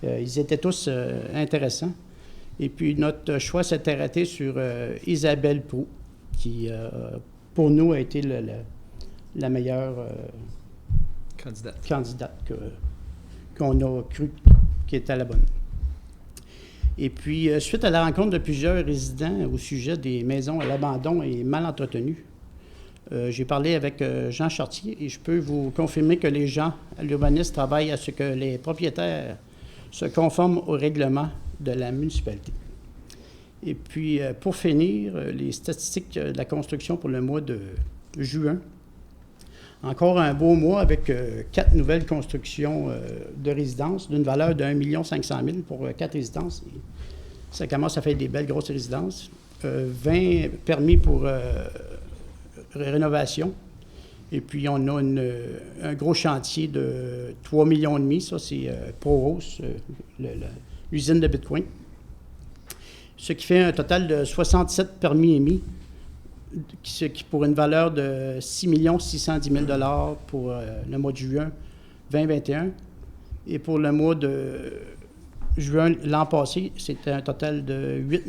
Ils étaient tous intéressants. Et puis, notre choix s'est arrêté sur Isabelle Proulx, qui, pour nous, a été la meilleure candidate qu'on a cru qui était la bonne. Et puis, suite à la rencontre de plusieurs résidents au sujet des maisons à l'abandon et mal entretenues, j'ai parlé avec Jean Chartier et je peux vous confirmer que les gens à l'urbanisme travaillent à ce que les propriétaires se conforment au règlement de la municipalité. Et puis, pour finir, les statistiques de la construction pour le mois de juin. Encore un beau mois avec 4 nouvelles constructions de résidences d'une valeur de 1 500 000 pour 4 résidences. Et ça commence à faire des belles grosses résidences. 20 permis pour rénovation. Et puis, on a un gros chantier de 3,5 millions. Ça, c'est Proros, l'usine de Bitcoin. Ce qui fait un total de 67 permis émis, ce qui pour une valeur de 6 610 000 $ pour le mois de juin 2021. Et pour le mois de juin l'an passé, c'était un total de 8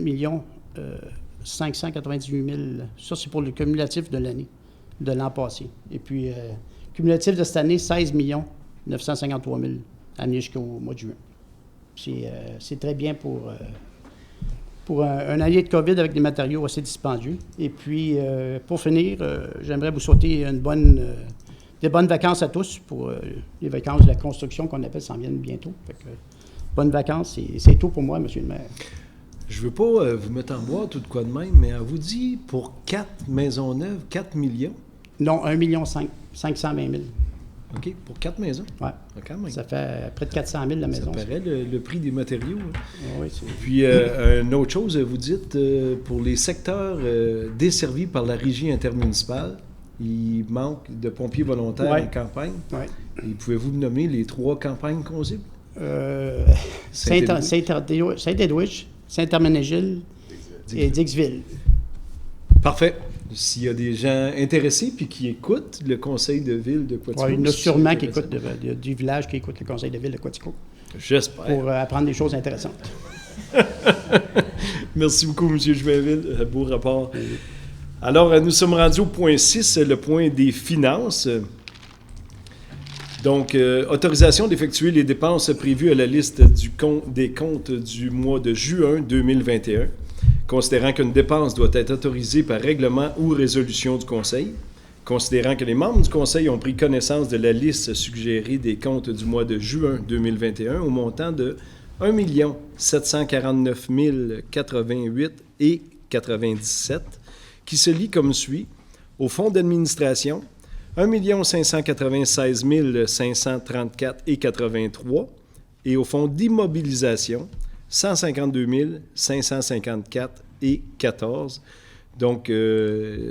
598 000. Ça, c'est pour le cumulatif de l'année, de l'an passé. Et puis, cumulatif de cette année, 16 953 000 amenés jusqu'au mois de juin. C'est très bien pour un allié de COVID avec des matériaux assez dispendieux. Et puis, pour finir, j'aimerais vous souhaiter des bonnes vacances à tous pour les vacances de la construction qu'on appelle s'en viennent bientôt. Fait que, bonnes vacances, et c'est tout pour moi, M. le maire. Je veux pas vous mettre en boîte ou de quoi de même, mais on vous dit pour 4 maisons neuves, 4 millions. Non, 1,5 million, 520 000. OK, pour 4 maisons. Oui. Ah, quand même. Ça fait près de 400 000 la maison. Ça paraît le prix des matériaux. Hein. Oui, c'est... Puis, une autre chose, vous dites, pour les secteurs desservis par la régie intermunicipale, il manque de pompiers volontaires en campagne. Oui. Et pouvez-vous me nommer les 3 campagnes qu'on cible? Saint-Edwidge, Saint-Herménégil et Dixville. Parfait. S'il y a des gens intéressés puis qui écoutent le conseil de ville de Quaticook. Oui, il y en a sûrement qui écoutent du village qui écoutent le conseil de ville de Quaticook. J'espère. Pour apprendre des choses intéressantes. Merci beaucoup, M. Jubainville. Beau rapport. Alors, nous sommes rendus au point 6, le point des finances. Donc, autorisation d'effectuer les dépenses prévues à la liste des comptes du mois de juin 2021, considérant qu'une dépense doit être autorisée par règlement ou résolution du Conseil, considérant que les membres du Conseil ont pris connaissance de la liste suggérée des comptes du mois de juin 2021 au montant de 1 749 088 et 97, qui se lit comme suit. Au fonds d'administration, 1 596 534 et 83, et au fonds d'immobilisation, 152 554 et 14. Donc,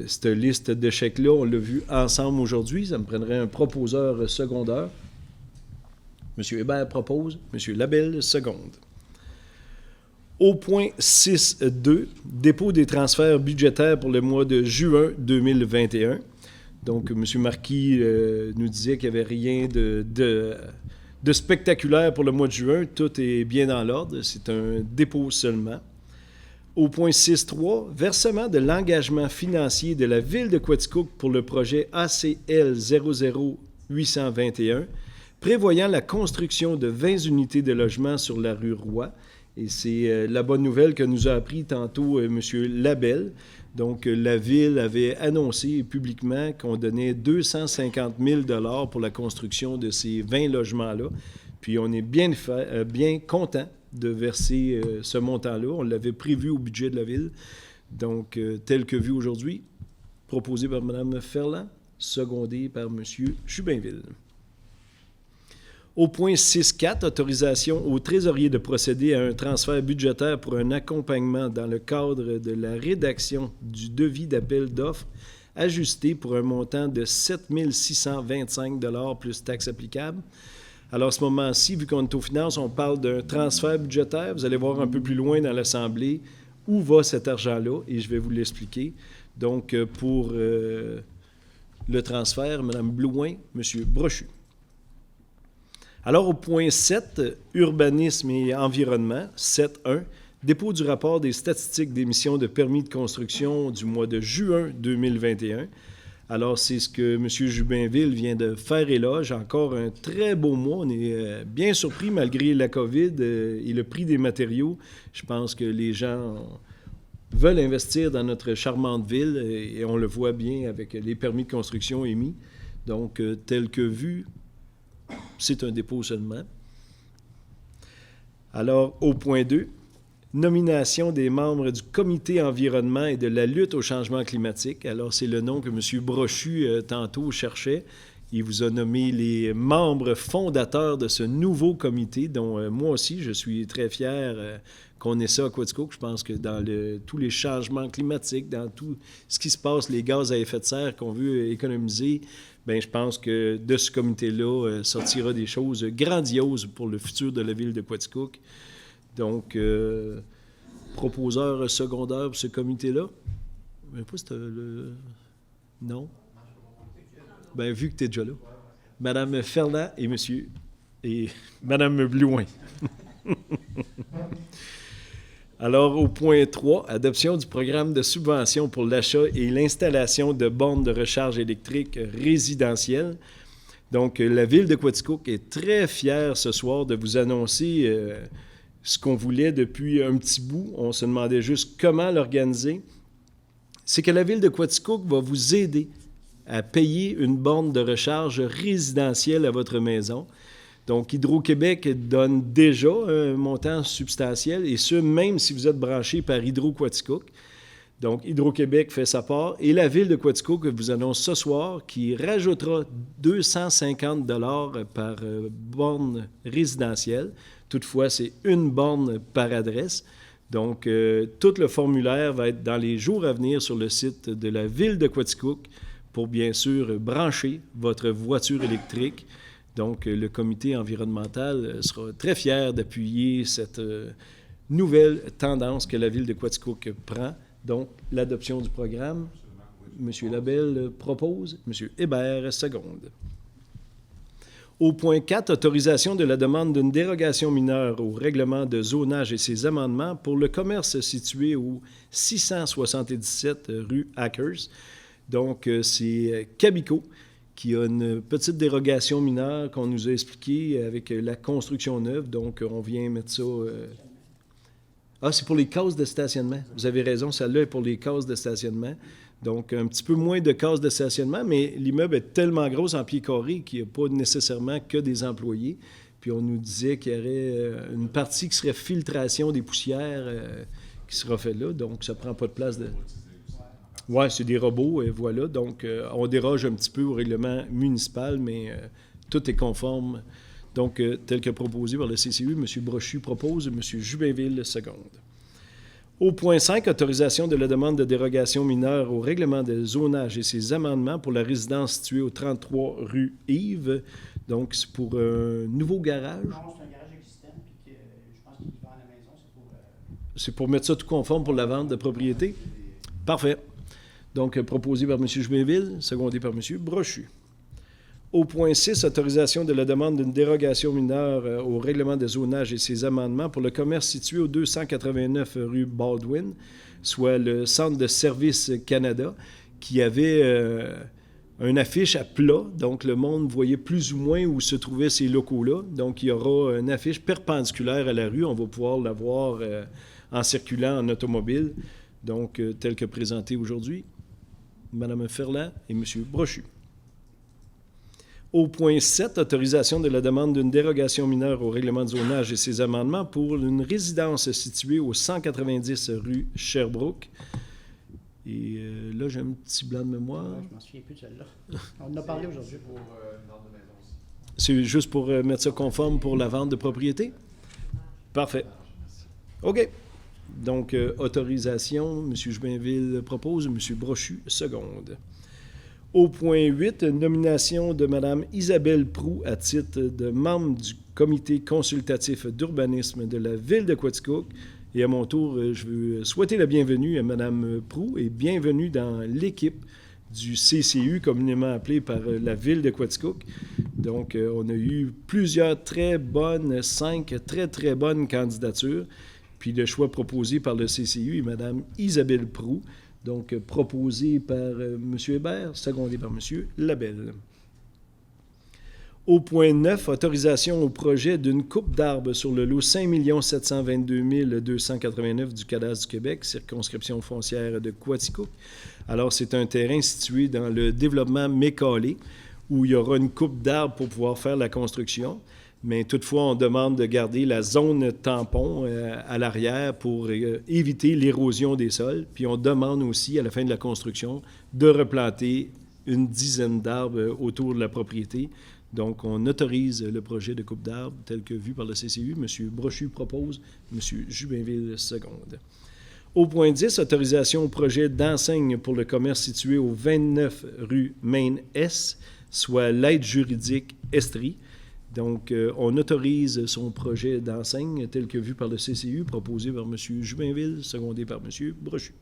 cette liste de chèques-là, on l'a vu ensemble aujourd'hui. Ça me prendrait un proposeur secondaire. M. Hébert propose, M. Labelle seconde. Au point 6.2, dépôt des transferts budgétaires pour le mois de juin 2021. Donc, M. Marquis nous disait qu'il n'y avait rien de spectaculaire pour le mois de juin. Tout est bien dans l'ordre. C'est un dépôt seulement. Au point 6.3, versement de l'engagement financier de la Ville de Quaticook pour le projet ACL 00821, prévoyant la construction de 20 unités de logement sur la rue Roy. Et c'est la bonne nouvelle que nous a appris tantôt M. Labelle. Donc, la Ville avait annoncé publiquement qu'on donnait 250 000 $ pour la construction de ces 20 logements-là. Puis, on est bien content de verser ce montant-là. On l'avait prévu au budget de la Ville. Donc, tel que vu aujourd'hui, proposé par Mme Ferland, secondé par M. Jubainville. Au point 6.4, autorisation au trésorier de procéder à un transfert budgétaire pour un accompagnement dans le cadre de la rédaction du devis d'appel d'offres ajusté pour un montant de 7 625 $ plus taxes applicables. Alors, à ce moment-ci, vu qu'on est aux finances, on parle d'un transfert budgétaire. Vous allez voir un peu plus loin dans l'Assemblée où va cet argent-là, et je vais vous l'expliquer. Donc, pour le transfert, Mme Blouin, M. Brochu. Alors, au point 7, urbanisme et environnement, 7.1, dépôt du rapport des statistiques d'émissions de permis de construction du mois de juin 2021. Alors, c'est ce que M. Jubainville vient de faire éloge. Encore un très beau mois. On est bien surpris malgré la COVID et le prix des matériaux. Je pense que les gens veulent investir dans notre charmante ville et on le voit bien avec les permis de construction émis. Donc, tel que vu, c'est un dépôt seulement. Alors, au point 2, nomination des membres du comité environnement et de la lutte au changement climatique. Alors, c'est le nom que M. Brochu, tantôt, cherchait. Il vous a nommé les membres fondateurs de ce nouveau comité, dont moi aussi, je suis très fier qu'on ait ça à Quaticook. Je pense que dans tous les changements climatiques, dans tout ce qui se passe, les gaz à effet de serre qu'on veut économiser, bien, je pense que de ce comité-là sortira des choses grandioses pour le futur de la ville de Quaticook. Donc, proposeur secondaire pour ce comité-là? Je ne sais pas si non? Bien, vu que tu es déjà là. Mme Ferland et monsieur et Mme Blouin. Alors, au point 3, adoption du programme de subvention pour l'achat et l'installation de bornes de recharge électrique résidentielles. Donc, la ville de Quaticook est très fière ce soir de vous annoncer ce qu'on voulait depuis un petit bout. On se demandait juste comment l'organiser. C'est que la ville de Quaticook va vous aider à payer une borne de recharge résidentielle à votre maison. Donc, Hydro-Québec donne déjà un montant substantiel, et ce, même si vous êtes branché par Hydro-Quaticook. Donc, Hydro-Québec fait sa part, et la ville de Quaticook vous annonce ce soir qu'il rajoutera 250 $ par borne résidentielle. Toutefois, c'est une borne par adresse. Donc, tout le formulaire va être dans les jours à venir sur le site de la ville de Quaticook pour, bien sûr, brancher votre voiture électrique. Donc, le comité environnemental sera très fier d'appuyer cette nouvelle tendance que la ville de Quaticook prend. Donc, l'adoption du programme. M. Labelle propose, M. Hébert seconde. Au point 4, autorisation de la demande d'une dérogation mineure au règlement de zonage et ses amendements pour le commerce situé au 677 rue Hackers. Donc, c'est Cabico qui a une petite dérogation mineure qu'on nous a expliquée avec la construction neuve. Donc, on vient mettre ça... Ah, c'est pour les cases de stationnement. Vous avez raison, celle-là est pour les cases de stationnement. Donc, un petit peu moins de cases de stationnement, mais l'immeuble est tellement gros en pieds carrés qu'il n'y a pas nécessairement que des employés. Puis, on nous disait qu'il y aurait une partie qui serait filtration des poussières qui sera faite là. Donc, ça ne prend pas de place de... Oui, c'est des robots, et voilà. Donc, on déroge un petit peu au règlement municipal, mais tout est conforme. Donc, tel que proposé par le CCU, M. Brochu propose, M. Jubinville seconde. Au point 5, autorisation de la demande de dérogation mineure au règlement de zonage et ses amendements pour la résidence située au 33 rue Yves. Donc, c'est pour un nouveau garage. Non, c'est un garage existant, puis je pense qu'il vend à la maison. C'est pour mettre ça tout conforme pour la vente de propriété? Parfait. Donc, proposé par M. Jubinville, secondé par M. Brochu. Au point 6, autorisation de la demande d'une dérogation mineure au règlement de zonage et ses amendements pour le commerce situé au 289 rue Baldwin, soit le Centre de services Canada, qui avait une affiche à plat. Donc, le monde voyait plus ou moins où se trouvaient ces locaux-là. Donc, il y aura une affiche perpendiculaire à la rue. On va pouvoir la voir en circulant en automobile, donc tel que présenté aujourd'hui. Mme Ferland et M. Brochu. Au point 7, autorisation de la demande d'une dérogation mineure au règlement de zonage et ses amendements pour une résidence située au 190 rue Sherbrooke. Et là, j'ai un petit blanc de mémoire. Je ne m'en souviens plus de celle-là. On en a parlé aujourd'hui. C'est juste pour mettre ça conforme pour la vente de propriété? Parfait. OK. Donc, autorisation, M. Jubinville propose, M. Brochu seconde. Au point 8, nomination de Mme Isabelle Proux à titre de membre du comité consultatif d'urbanisme de la ville de Quaticook. Et à mon tour, je veux souhaiter la bienvenue à Mme Proux et bienvenue dans l'équipe du CCU, communément appelé par la ville de Quaticook. Donc, on a eu plusieurs 5 très, très bonnes candidatures. Puis le choix proposé par le CCU est Mme Isabelle Proux. Donc, proposé par M. Hébert, secondé par M. Labelle. Au point 9, autorisation au projet d'une coupe d'arbres sur le lot 5 722 289 du cadastre du Québec, circonscription foncière de Quaticook. Alors, c'est un terrain situé dans le développement Mécalé, où il y aura une coupe d'arbres pour pouvoir faire la construction. Mais toutefois, on demande de garder la zone tampon à l'arrière pour éviter l'érosion des sols. Puis on demande aussi, à la fin de la construction, de replanter une dizaine d'arbres autour de la propriété. Donc, on autorise le projet de coupe d'arbres tel que vu par le CCU. M. Brochu propose, M. Jubinville seconde. Au point 10, autorisation au projet d'enseigne pour le commerce situé au 29 rue Maine-S, soit l'aide juridique Estrie. Donc, on autorise son projet d'enseigne tel que vu par le CCU, proposé par M. Jubinville, secondé par M. Brochu.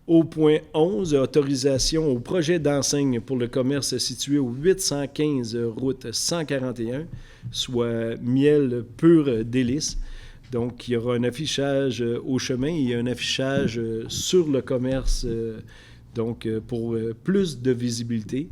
Au point 11, autorisation au projet d'enseigne pour le commerce situé au 815 route 141, soit miel pur délice. Donc, il y aura un affichage au chemin et un affichage sur le commerce, donc pour plus de visibilité.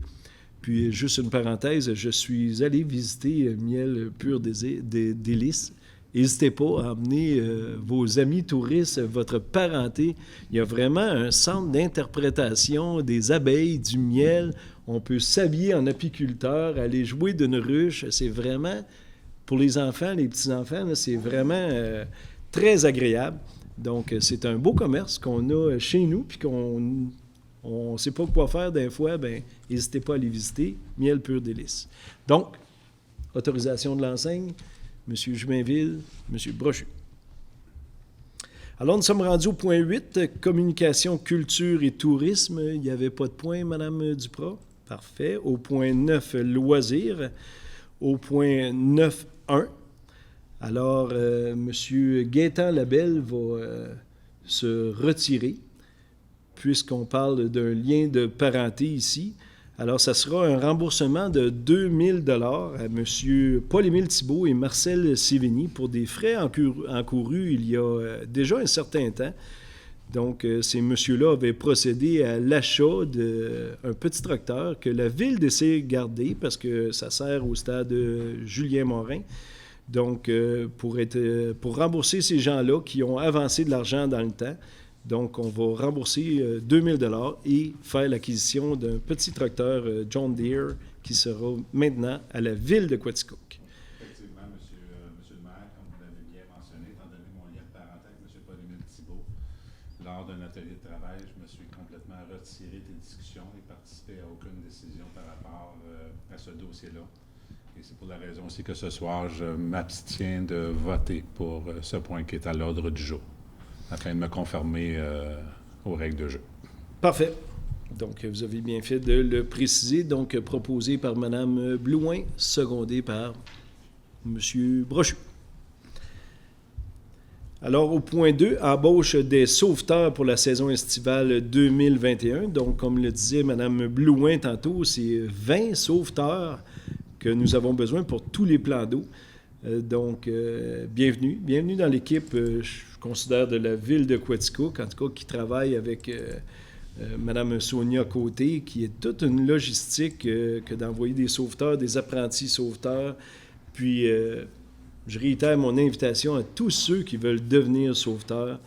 Puis, juste une parenthèse, je suis allé visiter Miel Pur Délice n'hésitez pas à emmener vos amis touristes, votre parenté. Il y a vraiment un centre d'interprétation des abeilles, du miel. On peut s'habiller en apiculteur, aller jouer d'une ruche. C'est vraiment, pour les enfants, les petits-enfants, là, c'est vraiment très agréable. Donc, c'est un beau commerce qu'on a chez nous, puis qu'on ne sait pas quoi faire des fois, bien, n'hésitez pas à les visiter. Miel pur délice. Donc, autorisation de l'enseigne, M. Jubainville, M. Brochu. Alors, nous sommes rendus au point 8, communication, culture et tourisme. Il n'y avait pas de point, Mme Duprat. Parfait. Au point 9, loisirs. Au point 9.1, alors, M. Gaétan Labelle va se retirer, puisqu'on parle d'un lien de parenté ici. Alors, ça sera un remboursement de 2000 $ à M. Paul-Émile Thibault et Marcel Sévigny pour des frais encourus il y a déjà un certain temps. Donc, ces messieurs-là avaient procédé à l'achat d'un petit tracteur que la Ville décide de garder parce que ça sert au stade Julien-Morin. Donc, pour rembourser ces gens-là qui ont avancé de l'argent dans le temps, donc on va rembourser 2000 $ et faire l'acquisition d'un petit tracteur John Deere qui sera maintenant à la Ville de Quaticook. Effectivement, monsieur le maire, comme vous l'avez bien mentionné, étant donné mon lien de parenté avec M. Paul-Émile Thibault, lors d'un atelier de travail, je me suis complètement retiré des discussions et participé à aucune décision par rapport à ce dossier-là. Et c'est pour la raison aussi que ce soir, je m'abstiens de voter pour ce point qui est à l'ordre du jour, afin de me conformer aux règles de jeu. Parfait. Donc, vous avez bien fait de le préciser. Donc, proposé par Mme Blouin, secondé par M. Brochu. Alors, au point 2, embauche des sauveteurs pour la saison estivale 2021. Donc, comme le disait Mme Blouin tantôt, c'est 20 sauveteurs que nous avons besoin pour tous les plans d'eau. Donc, bienvenue dans l'équipe, je considère, de la Ville de Quaticook, en tout cas, qui travaille avec Mme Sonia Côté, qui est toute une logistique que d'envoyer des sauveteurs, des apprentis sauveteurs. Puis, je réitère mon invitation à tous ceux qui veulent devenir sauveteurs.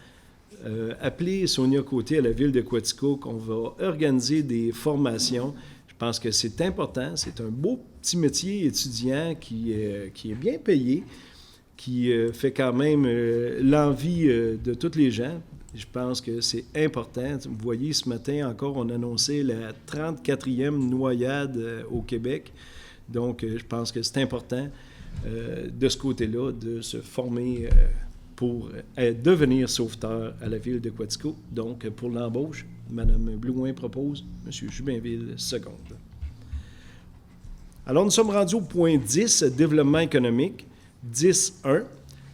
Appelez Sonia Côté à la Ville de Quaticook. On va organiser des formations. Je pense que c'est important. C'est un beau petit métier étudiant qui est bien payé, qui fait quand même l'envie de tous les gens. Je pense que c'est important. Vous voyez, ce matin encore, on annonçait la 34e noyade au Québec. Donc, je pense que c'est important de ce côté-là de se former pour devenir sauveteur à la Ville de Quaticook. Donc, pour l'embauche, Mme Blouin propose, M. Jubainville seconde. Alors, nous sommes rendus au point 10, développement économique. 10.1,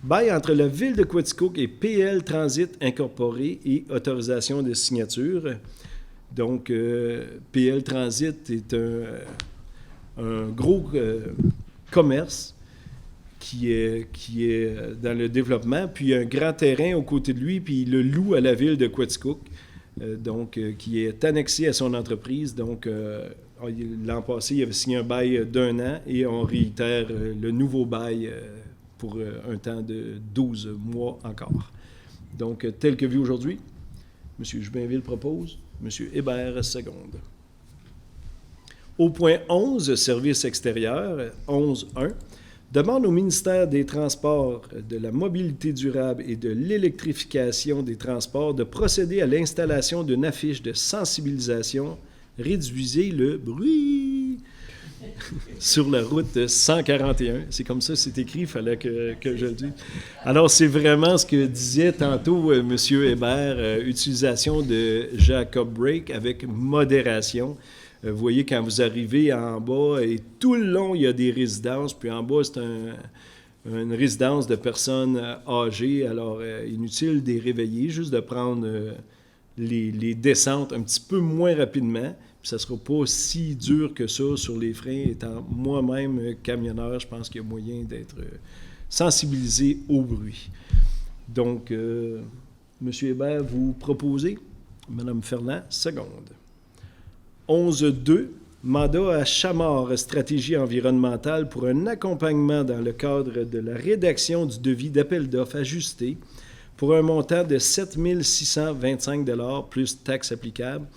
bail entre la Ville de Quaticook et PL Transit Incorporé et autorisation de signature. Donc, PL Transit est un gros commerce qui est dans le développement, puis il y a un grand terrain aux côtés de lui, puis il le loue à la Ville de Quaticook, qui est annexé à son entreprise. Donc, l'an passé, il avait signé un bail d'1 an et on réitère le nouveau bail pour un temps de 12 mois encore. Donc, tel que vu aujourd'hui, M. Jubainville propose, M. Hébert seconde. Au point 11, services extérieurs, 11.1, demande au ministère des Transports, de la Mobilité durable et de l'électrification des transports de procéder à l'installation d'une affiche de sensibilisation « Réduisez le bruit » sur la route 141. C'est comme ça, c'est écrit, il fallait que je le dise. Alors, c'est vraiment ce que disait tantôt M. Hébert, utilisation de Jacob Break avec modération. Vous voyez, quand vous arrivez en bas, et tout le long, il y a des résidences, puis en bas, c'est une résidence de personnes âgées. Alors, inutile de les réveiller, juste de prendre les descentes un petit peu moins rapidement. Puis ça ne sera pas si dur que ça sur les freins. Étant moi-même camionneur, je pense qu'il y a moyen d'être sensibilisé au bruit. Donc, M. Hébert, vous proposez, Mme Ferland, seconde. 11.2, Mandat à Chamard, stratégie environnementale pour un accompagnement dans le cadre de la rédaction du devis d'appel d'offres ajusté pour un montant de 7 625 $ plus taxes applicables.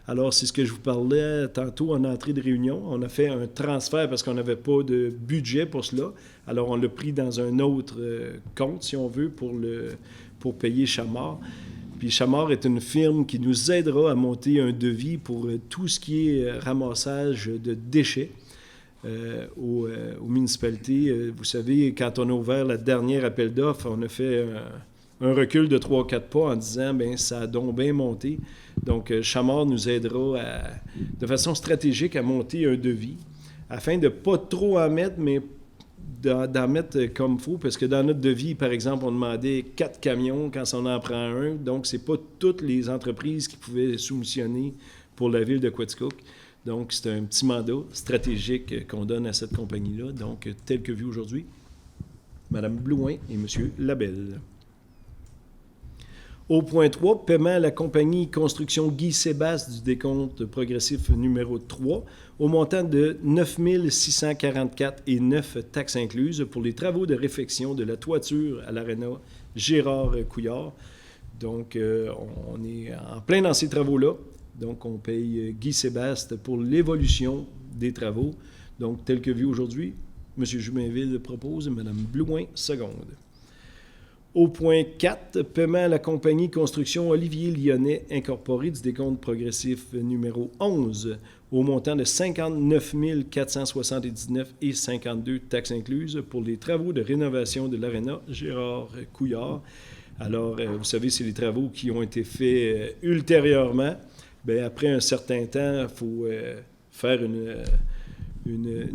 Alors, c'est ce que je vous parlais tantôt en entrée de réunion. On a fait un transfert parce qu'on n'avait pas de budget pour cela. Alors, on l'a pris dans un autre compte, si on veut, pour payer Chamard. Puis Chamard est une firme qui nous aidera à monter un devis pour tout ce qui est ramassage de déchets aux municipalités. Vous savez, quand on a ouvert la dernière appel d'offres, on a fait un recul de 3-4 pas en disant bien ça a donc bien monté. Donc, Chamard nous aidera de façon stratégique à monter un devis afin de ne pas trop en mettre, mais d'en mettre comme il faut, parce que dans notre devis, par exemple, on demandait 4 camions quand on en prend un. Donc, ce n'est pas toutes les entreprises qui pouvaient soumissionner pour la ville de Quaticook. Donc, c'est un petit mandat stratégique qu'on donne à cette compagnie-là. Donc, tel que vu aujourd'hui, Mme Blouin et M. Labelle. Au point 3, paiement à la compagnie Construction Guy Sébastien du décompte progressif numéro 3 au montant de 9 644,09 taxes incluses pour les travaux de réfection de la toiture à l'aréna Gérard Couillard. Donc, on est en plein dans ces travaux-là. Donc, on paye Guy Sébastien pour l'évolution des travaux. Donc, tel que vu aujourd'hui, M. Jubainville propose, Mme Blouin seconde. Au point 4, paiement à la compagnie Construction Olivier Lyonnais Incorporée du décompte progressif numéro 11 au montant de 59 479,52 taxes incluses pour les travaux de rénovation de l'aréna Gérard Couillard. Alors, vous savez, c'est les travaux qui ont été faits ultérieurement. Bien, après un certain temps, il faut faire une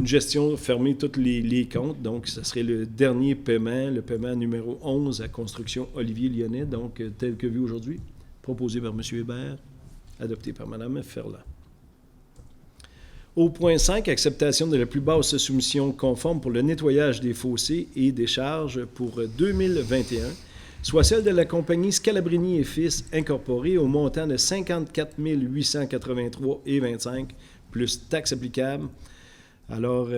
gestion, fermer tous les comptes. Donc, ce serait le dernier paiement, le paiement numéro 11 à Construction Olivier Lyonnais, donc tel que vu aujourd'hui, proposé par M. Hébert, adopté par Mme Ferland. Au point 5, acceptation de la plus basse soumission conforme pour le nettoyage des fossés et des charges pour 2021, soit celle de la compagnie Scalabrini et Fils Incorporée au montant de 54 883,25 plus taxes applicables. Alors,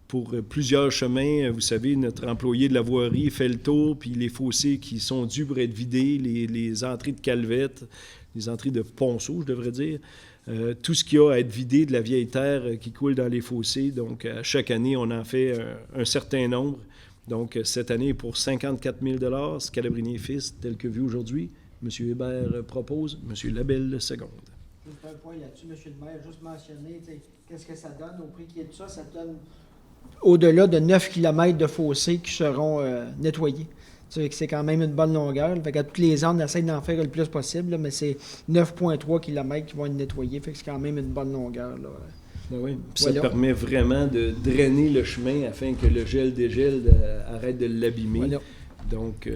pour plusieurs chemins, vous savez, notre employé de la voirie fait le tour, puis les fossés qui sont dus pour être vidés, les entrées de calvettes, les entrées de ponceaux, je devrais dire, tout ce qui a à être vidé de la vieille terre qui coule dans les fossés. Donc, à chaque année, on en fait un certain nombre. Donc, cette année, pour 54 000 Scalabrini et Fils, tel que vu aujourd'hui, M. Hébert propose, M. Labelle seconde. Juste un point là-dessus, M. le maire, juste mentionner, qu'est-ce que ça donne au prix qui est de ça? Ça donne au-delà de 9 km de fossés qui seront nettoyés. C'est quand même une bonne longueur. Fait qu'à tous les ans, on essaie d'en faire le plus possible, là, mais c'est 9,3 km qui vont être nettoyés. Fait que c'est quand même une bonne longueur. Là. Ben oui. Ça permet vraiment de drainer le chemin afin que le gel-dégel arrête de l'abîmer. Voilà. Donc,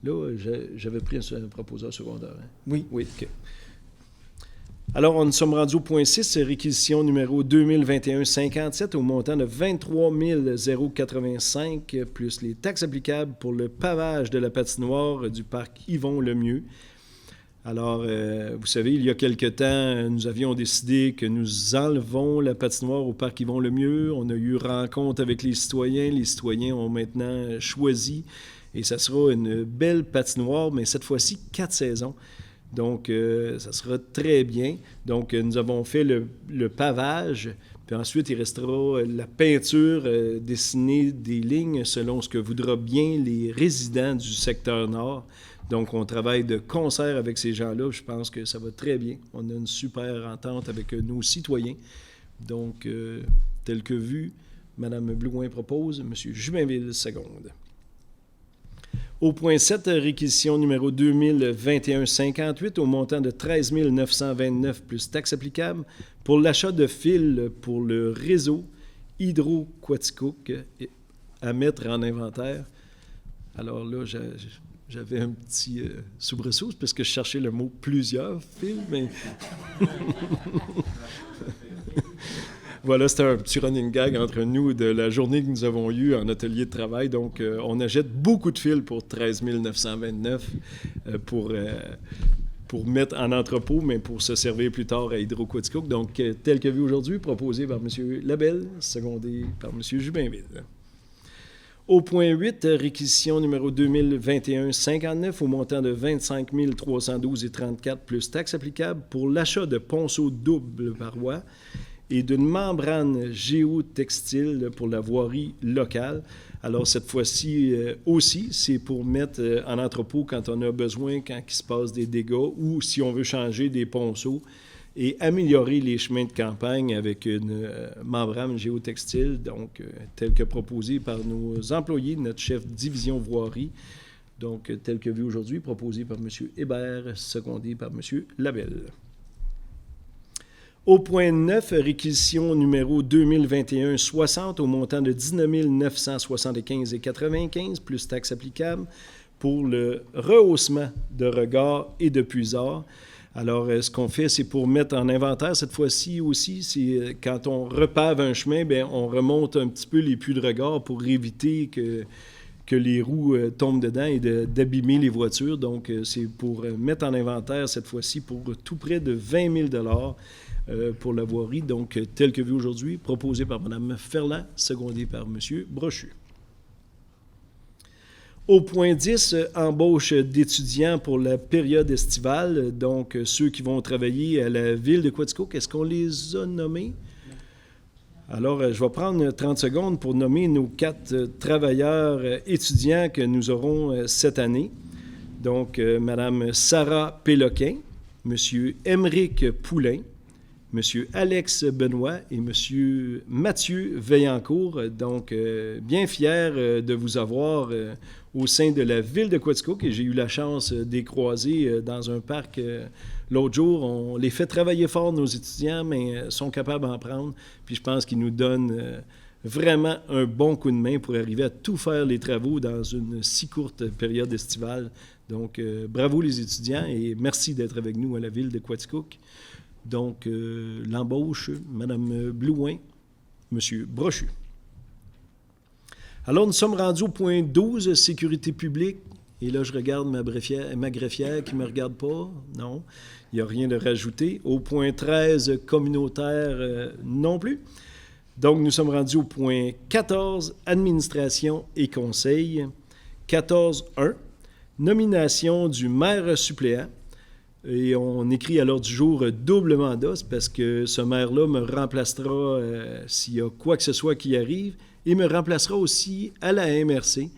là, j'avais pris un proposeur secondaire. Hein? Oui. Oui, OK. Alors, nous sommes rendus au point 6, réquisition numéro 2021-57 au montant de 23 085 plus les taxes applicables pour le pavage de la patinoire du parc Yvon-Lemieux. Alors, vous savez, il y a quelque temps, nous avions décidé que nous enlevons la patinoire au parc Yvon-Lemieux. On a eu rencontre avec les citoyens. Les citoyens ont maintenant choisi et ça sera une belle patinoire, mais cette fois-ci, 4 saisons. Donc, ça sera très bien. Donc, nous avons fait le pavage, puis ensuite, il restera la peinture, dessiner des lignes selon ce que voudra bien les résidents du secteur nord. Donc, on travaille de concert avec ces gens-là. Je pense que ça va très bien. On a une super entente avec nos citoyens. Donc, tel que vu, Mme Blouin propose, M. Jubainville seconde. Au point 7, réquisition numéro 2021-58 au montant de 13 929 plus taxes applicables pour l'achat de fils pour le réseau Hydro-Quaticook à mettre en inventaire. Alors là, j'avais un petit soubresaut parce que je cherchais le mot « plusieurs fils », mais... Voilà, c'était un petit running gag entre nous de la journée que nous avons eue en atelier de travail. Donc, on achète beaucoup de fils pour 13 929 pour pour mettre en entrepôt, mais pour se servir plus tard à Hydro-Quaticook. Donc, tel que vu aujourd'hui, proposé par M. Labelle, secondé par M. Jubinville. Au point 8, réquisition numéro 2021-59 au montant de 25 312,34 plus taxes applicables pour l'achat de ponceaux double paroi et d'une membrane géotextile pour la voirie locale. Alors, cette fois-ci aussi, c'est pour mettre en entrepôt quand on a besoin, quand il se passe des dégâts ou si on veut changer des ponceaux et améliorer les chemins de campagne avec une membrane géotextile, donc tel que proposé par nos employés, notre chef division voirie, donc tel que vu aujourd'hui, proposé par M. Hébert, secondé par M. Labelle. Au point 9, réquisition numéro 2021-60 au montant de 19 975,95 plus taxes applicables pour le rehaussement de regard et de puisard. Alors, ce qu'on fait, c'est pour mettre en inventaire cette fois-ci aussi, c'est quand on repave un chemin, bien, on remonte un petit peu les puits de regard pour éviter que les roues tombent dedans et d'abîmer les voitures. Donc, c'est pour mettre en inventaire cette fois-ci pour tout près de 20 000 $ pour la voirie. Donc, tel que vu aujourd'hui, proposé par Mme Ferland, secondé par M. Brochu. Au point 10, embauche d'étudiants pour la période estivale, donc ceux qui vont travailler à la ville de Quaticook. Est-ce qu'on les a nommés? Alors, je vais prendre 30 secondes pour nommer nos 4 travailleurs étudiants que nous aurons cette année. Donc, Mme Sarah Péloquin, M. Émeric Poulain, M. Alex Benoît et M. Mathieu Veillancourt. Donc, bien fiers de vous avoir au sein de la ville de Quaticook et j'ai eu la chance de les croiser dans un parc l'autre jour. On les fait travailler fort, nos étudiants, mais sont capables d'en prendre. Puis je pense qu'ils nous donnent vraiment un bon coup de main pour arriver à tout faire les travaux dans une si courte période estivale. Donc, bravo les étudiants et merci d'être avec nous à la ville de Quaticook. Donc, l'embauche, Mme Blouin, M. Brochu. Alors, nous sommes rendus au point 12, sécurité publique. Et là, je regarde ma greffière qui ne me regarde pas. Non, il n'y a rien de rajouté. Au point 13, communautaire, non plus. Donc, nous sommes rendus au point 14, administration et conseil. 14.1, nomination du maire suppléant. Et on écrit à l'ordre du jour double mandat, parce que ce maire-là me remplacera s'il y a quoi que ce soit qui arrive, et me remplacera aussi à la MRC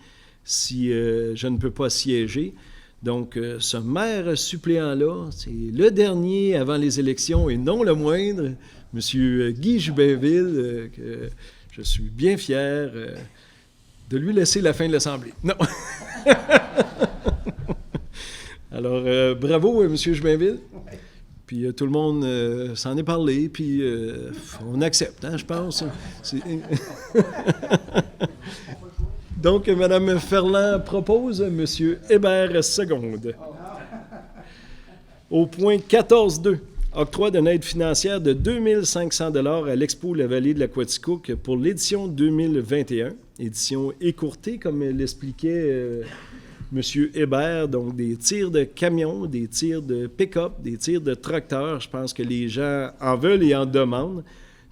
si je ne peux pas siéger. Donc, ce maire suppléant-là, c'est le dernier avant les élections et non le moindre, M. Guy Jubinville, que je suis bien fier de lui laisser la fin de l'Assemblée. Non! Alors, bravo, M. Jubinville. Puis tout le monde s'en est parlé, puis on accepte, hein, je pense. Donc, Mme Ferland propose, M. Hébert seconde. Au point 14.2, octroi d'une aide financière de 2 500 $ à l'Expo La Vallée de la Quaticook pour l'édition 2021, édition écourtée, comme l'expliquait M. Hébert, donc des tirs de camions, des tirs de pick-up, des tirs de tracteurs. Je pense que les gens en veulent et en demandent.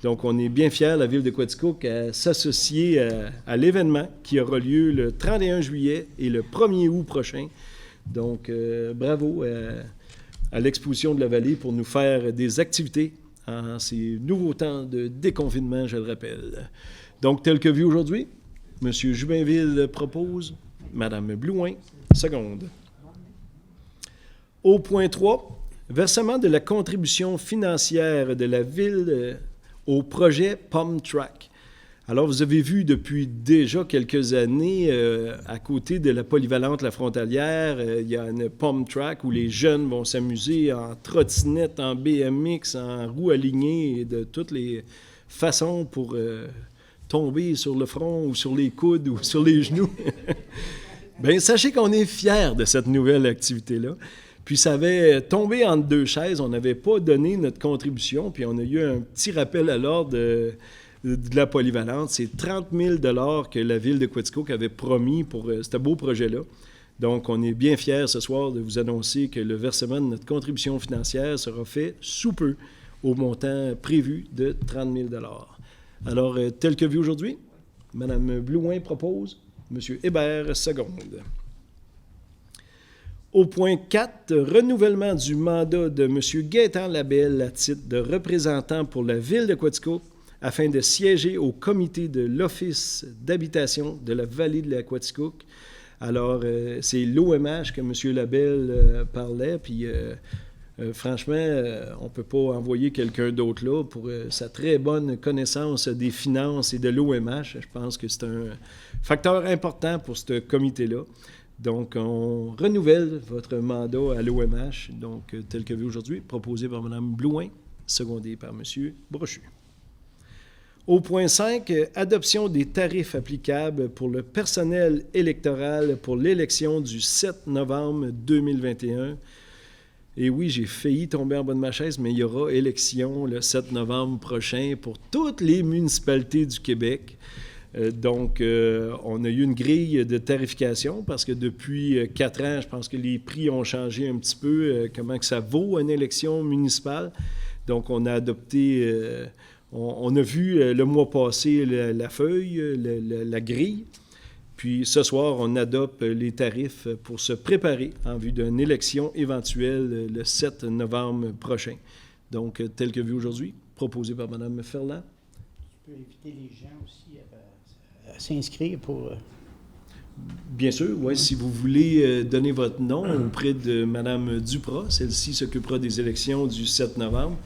Donc, on est bien fiers, la ville de Quaticook, à s'associer à l'événement qui aura lieu le 31 juillet et le 1er août prochain. Donc, bravo à l'exposition de la vallée pour nous faire des activités en ces nouveaux temps de déconfinement, je le rappelle. Donc, tel que vu aujourd'hui, M. Jubinville propose, Mme Blouin, seconde. Au point 3, versement de la contribution financière de la ville au projet Pom Track. Alors, vous avez vu depuis déjà quelques années, à côté de la polyvalente La Frontalière, il y a une Pom Track où les jeunes vont s'amuser en trottinette, en BMX, en roue alignée et de toutes les façons pour tomber sur le front ou sur les coudes ou sur les genoux. Bien, sachez qu'on est fiers de cette nouvelle activité-là. Puis ça avait tombé entre deux chaises. On n'avait pas donné notre contribution, puis on a eu un petit rappel à l'ordre de la polyvalente. C'est 30 000 $ que la ville de Quaticook avait promis pour ce beau projet-là. Donc, on est bien fiers ce soir de vous annoncer que le versement de notre contribution financière sera fait sous peu au montant prévu de 30 000 $. Alors, tel que vu aujourd'hui, Mme Blouin propose, M. Hébert seconde. Au point 4, renouvellement du mandat de M. Gaétan Labelle à titre de représentant pour la Ville de Quaticook afin de siéger au comité de l'Office d'habitation de la vallée de la Quaticook. Alors, c'est l'OMH que M. Labelle parlait, puis franchement, on ne peut pas envoyer quelqu'un d'autre là pour sa très bonne connaissance des finances et de l'OMH. Je pense que c'est un facteur important pour ce comité-là. Donc, on renouvelle votre mandat à l'OMH, donc tel que vu aujourd'hui, proposé par Mme Blouin, secondé par M. Brochu. Au point 5, adoption des tarifs applicables pour le personnel électoral pour l'élection du 7 novembre 2021. Et oui, j'ai failli tomber en bas de ma chaise, mais il y aura élection le 7 novembre prochain pour toutes les municipalités du Québec. Donc, on a eu une grille de tarification parce que depuis 4 ans, je pense que les prix ont changé un petit peu, comment que ça vaut une élection municipale. Donc, on a adopté, on a vu le mois passé la feuille, la grille. Puis ce soir, on adopte les tarifs pour se préparer en vue d'une élection éventuelle le 7 novembre prochain. Donc, tel que vu aujourd'hui, proposé par Mme Ferland. Tu peux inviter les gens aussi à s'inscrire pour... Bien sûr, oui. Si vous voulez donner votre nom auprès de Mme Duprat, celle-ci s'occupera des élections du 7 novembre.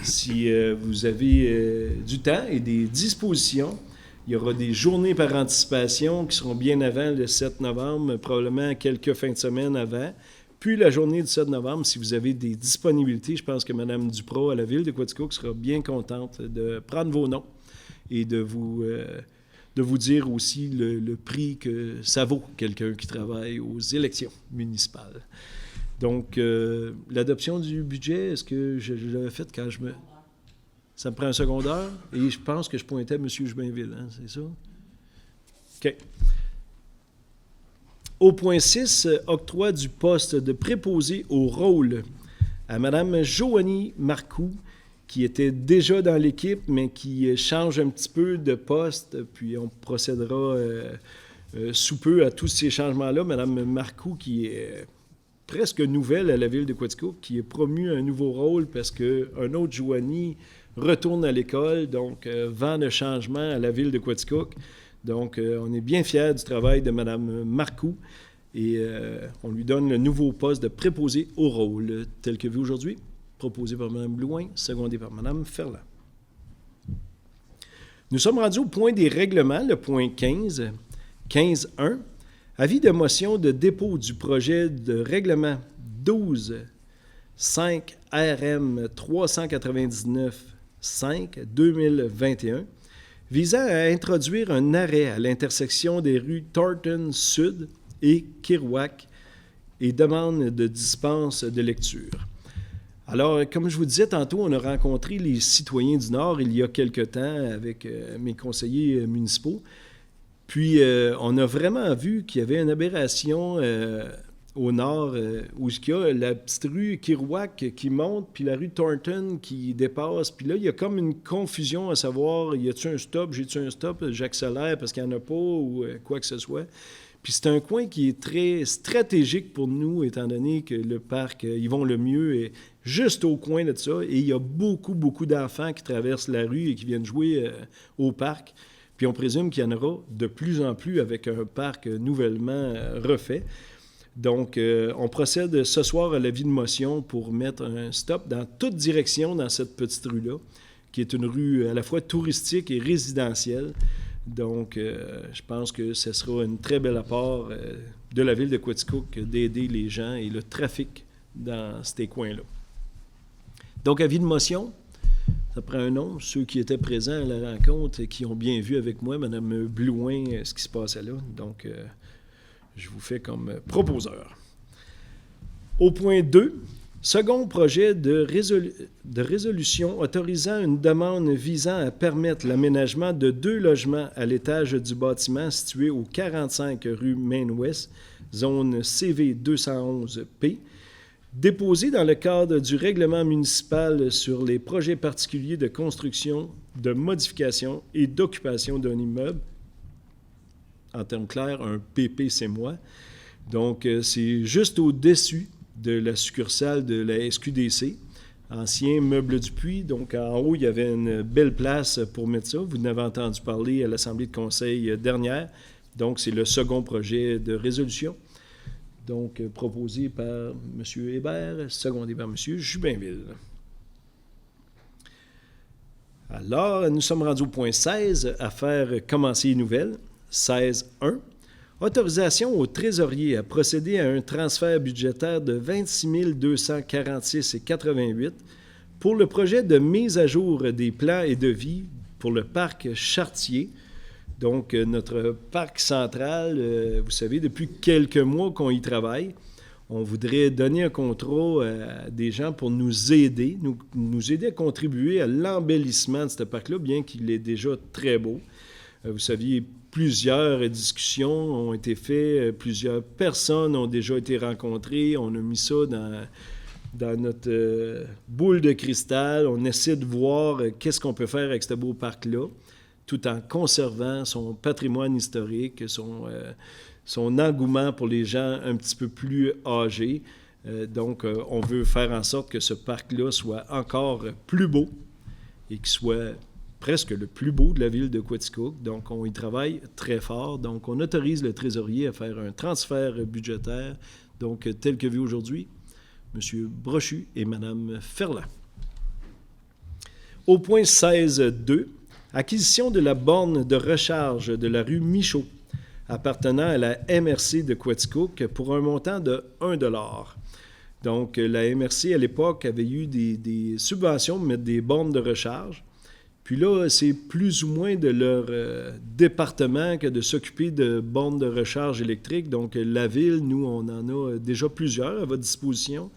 Si vous avez du temps et des dispositions, il y aura des journées par anticipation qui seront bien avant le 7 novembre, probablement quelques fins de semaine avant. Puis la journée du 7 novembre, si vous avez des disponibilités, je pense que Mme Duprat à la Ville de Quaticook sera bien contente de prendre vos noms et de vous dire aussi le prix que ça vaut quelqu'un qui travaille aux élections municipales. Donc, l'adoption du budget, est-ce que je l'avais fait quand je me... Ça me prend un secondaire et je pense que je pointais à M. Jubainville, hein, c'est ça? OK. Au point 6, octroi du poste de préposé au rôle à Mme Joanie Marcoux, qui était déjà dans l'équipe, mais qui change un petit peu de poste, puis on procédera sous peu à tous ces changements-là. Mme Marcoux, qui est presque nouvelle à la Ville de Quaticook, qui est promue à un nouveau rôle parce qu'un autre Joanie retourne à l'école, donc vent de changement à la Ville de Quaticook. Donc, on est bien fiers du travail de Mme Marcoux et on lui donne le nouveau poste de préposé au rôle, tel que vu aujourd'hui, proposé par Mme Blouin, secondé par Mme Ferland. Nous sommes rendus au point des règlements, le point 15, 15.1. Avis de motion de dépôt du projet de règlement 12.5 RM 399.5-2021 visant à introduire un arrêt à l'intersection des rues Thornton Sud et Kerouac et demande de dispense de lecture. Alors, comme je vous disais tantôt, on a rencontré les citoyens du Nord il y a quelque temps avec mes conseillers municipaux. Puis, on a vraiment vu qu'il y avait une aberration au nord, où il y a la petite rue Kerouac qui monte, puis la rue Thornton qui dépasse. Puis là, il y a comme une confusion à savoir, y a-tu un stop, j'ai-tu un stop, j'accélère parce qu'il n'y en a pas, ou quoi que ce soit. Puis c'est un coin qui est très stratégique pour nous, étant donné que le parc Yvon Lemieux est juste au coin de ça, et il y a beaucoup, beaucoup d'enfants qui traversent la rue et qui viennent jouer au parc. Puis on présume qu'il y en aura de plus en plus avec un parc nouvellement refait. Donc, on procède ce soir à l'avis de motion pour mettre un stop dans toute direction dans cette petite rue-là, qui est une rue à la fois touristique et résidentielle. Donc, je pense que ce sera une très belle apport de la Ville de Quaticook d'aider les gens et le trafic dans ces coins-là. Donc, avis de motion. Ça prend un nom. Ceux qui étaient présents à la rencontre et qui ont bien vu avec moi, Mme Blouin, ce qui se passait là. Donc, je vous fais comme proposeur. Au point 2, second projet de résolution autorisant une demande visant à permettre l'aménagement de 2 logements à l'étage du bâtiment situé au 45 rue Main-Ouest zone CV 211P, déposé dans le cadre du règlement municipal sur les projets particuliers de construction, de modification et d'occupation d'un immeuble. En termes clairs, un PPC-moi. Donc, c'est juste au-dessus de la succursale de la SQDC, ancien meuble du Puy. Donc, en haut, il y avait une belle place pour mettre ça. Vous en avez entendu parler à l'Assemblée de conseil dernière. Donc, c'est le second projet de résolution. Donc, proposé par M. Hébert, secondé par M. Jubinville. Alors, nous sommes rendus au point 16, à faire commencer les nouvelles. 16.1. Autorisation au trésorier à procéder à un transfert budgétaire de 26 246,88 pour le projet de mise à jour des plans et devis pour le parc Chartier. Donc, notre parc central, vous savez, depuis quelques mois qu'on y travaille, on voudrait donner un contrat à des gens pour nous aider, nous aider à contribuer à l'embellissement de ce parc-là, bien qu'il est déjà très beau. Vous saviez, plusieurs discussions ont été faites, plusieurs personnes ont déjà été rencontrées, on a mis ça dans notre boule de cristal, on essaie de voir qu'est-ce qu'on peut faire avec ce beau parc-là, tout en conservant son patrimoine historique, son engouement pour les gens un petit peu plus âgés. Donc, on veut faire en sorte que ce parc-là soit encore plus beau et qu'il soit presque le plus beau de la ville de Quaticook. Donc, on y travaille très fort. Donc, on autorise le trésorier à faire un transfert budgétaire, donc tel que vu aujourd'hui, M. Brochu et Mme Ferland. Au point 16.2, acquisition de la borne de recharge de la rue Michaud, appartenant à la MRC de Quaticook pour un montant de 1 $. Donc, la MRC, à l'époque, avait eu des subventions pour mettre des bornes de recharge. Puis là, c'est plus ou moins de leur département que de s'occuper de bornes de recharge électrique. Donc, la ville, nous, on en a déjà plusieurs à votre disposition.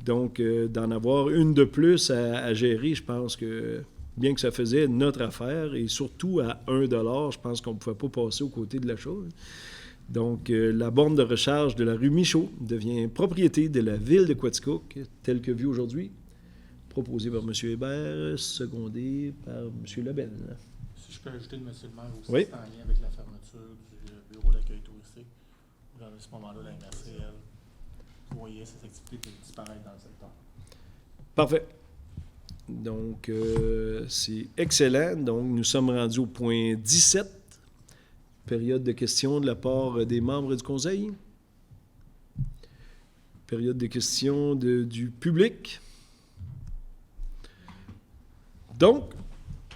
Donc, d'en avoir une de plus à gérer, je pense que bien que ça faisait notre affaire, et surtout à 1 $, je pense qu'on ne pouvait pas passer aux côtés de la chose. Donc, la borne de recharge de la rue Michaud devient propriété de la ville de Quaticook, telle que vue aujourd'hui. Proposé par M. Hébert, secondé par M. Lebel. Si je peux ajouter de M. le maire aussi, oui. C'est en lien avec la fermeture du bureau d'accueil touristique. À ce moment-là, la MRC, elle, voyait ces activités disparaître dans le secteur. Parfait. Donc, c'est excellent. Donc, nous sommes rendus au point 17. Période de questions de la part des membres du conseil. Période de questions du public. Donc,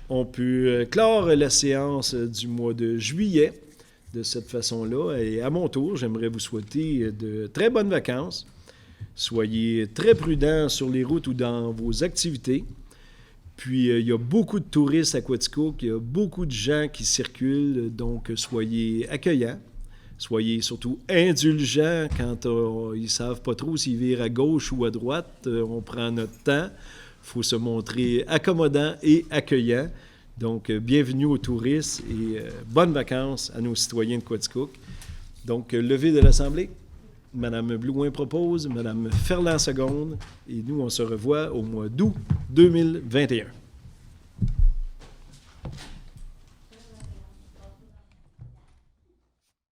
on peut clore la séance du mois de juillet de cette façon-là. Et à mon tour, j'aimerais vous souhaiter de très bonnes vacances. Soyez très prudents sur les routes ou dans vos activités. Puis, il y a beaucoup de touristes à Quaticook, il y a beaucoup de gens qui circulent, donc soyez accueillants. Soyez surtout indulgents quand ils ne savent pas trop s'ils virent à gauche ou à droite. On prend notre temps. Il faut se montrer accommodant et accueillant. Donc, bienvenue aux touristes et bonnes vacances à nos citoyens de Quaticook. Donc, levée de l'Assemblée. Mme Blouin propose, Mme Ferland seconde, et nous, on se revoit au mois d'août 2021.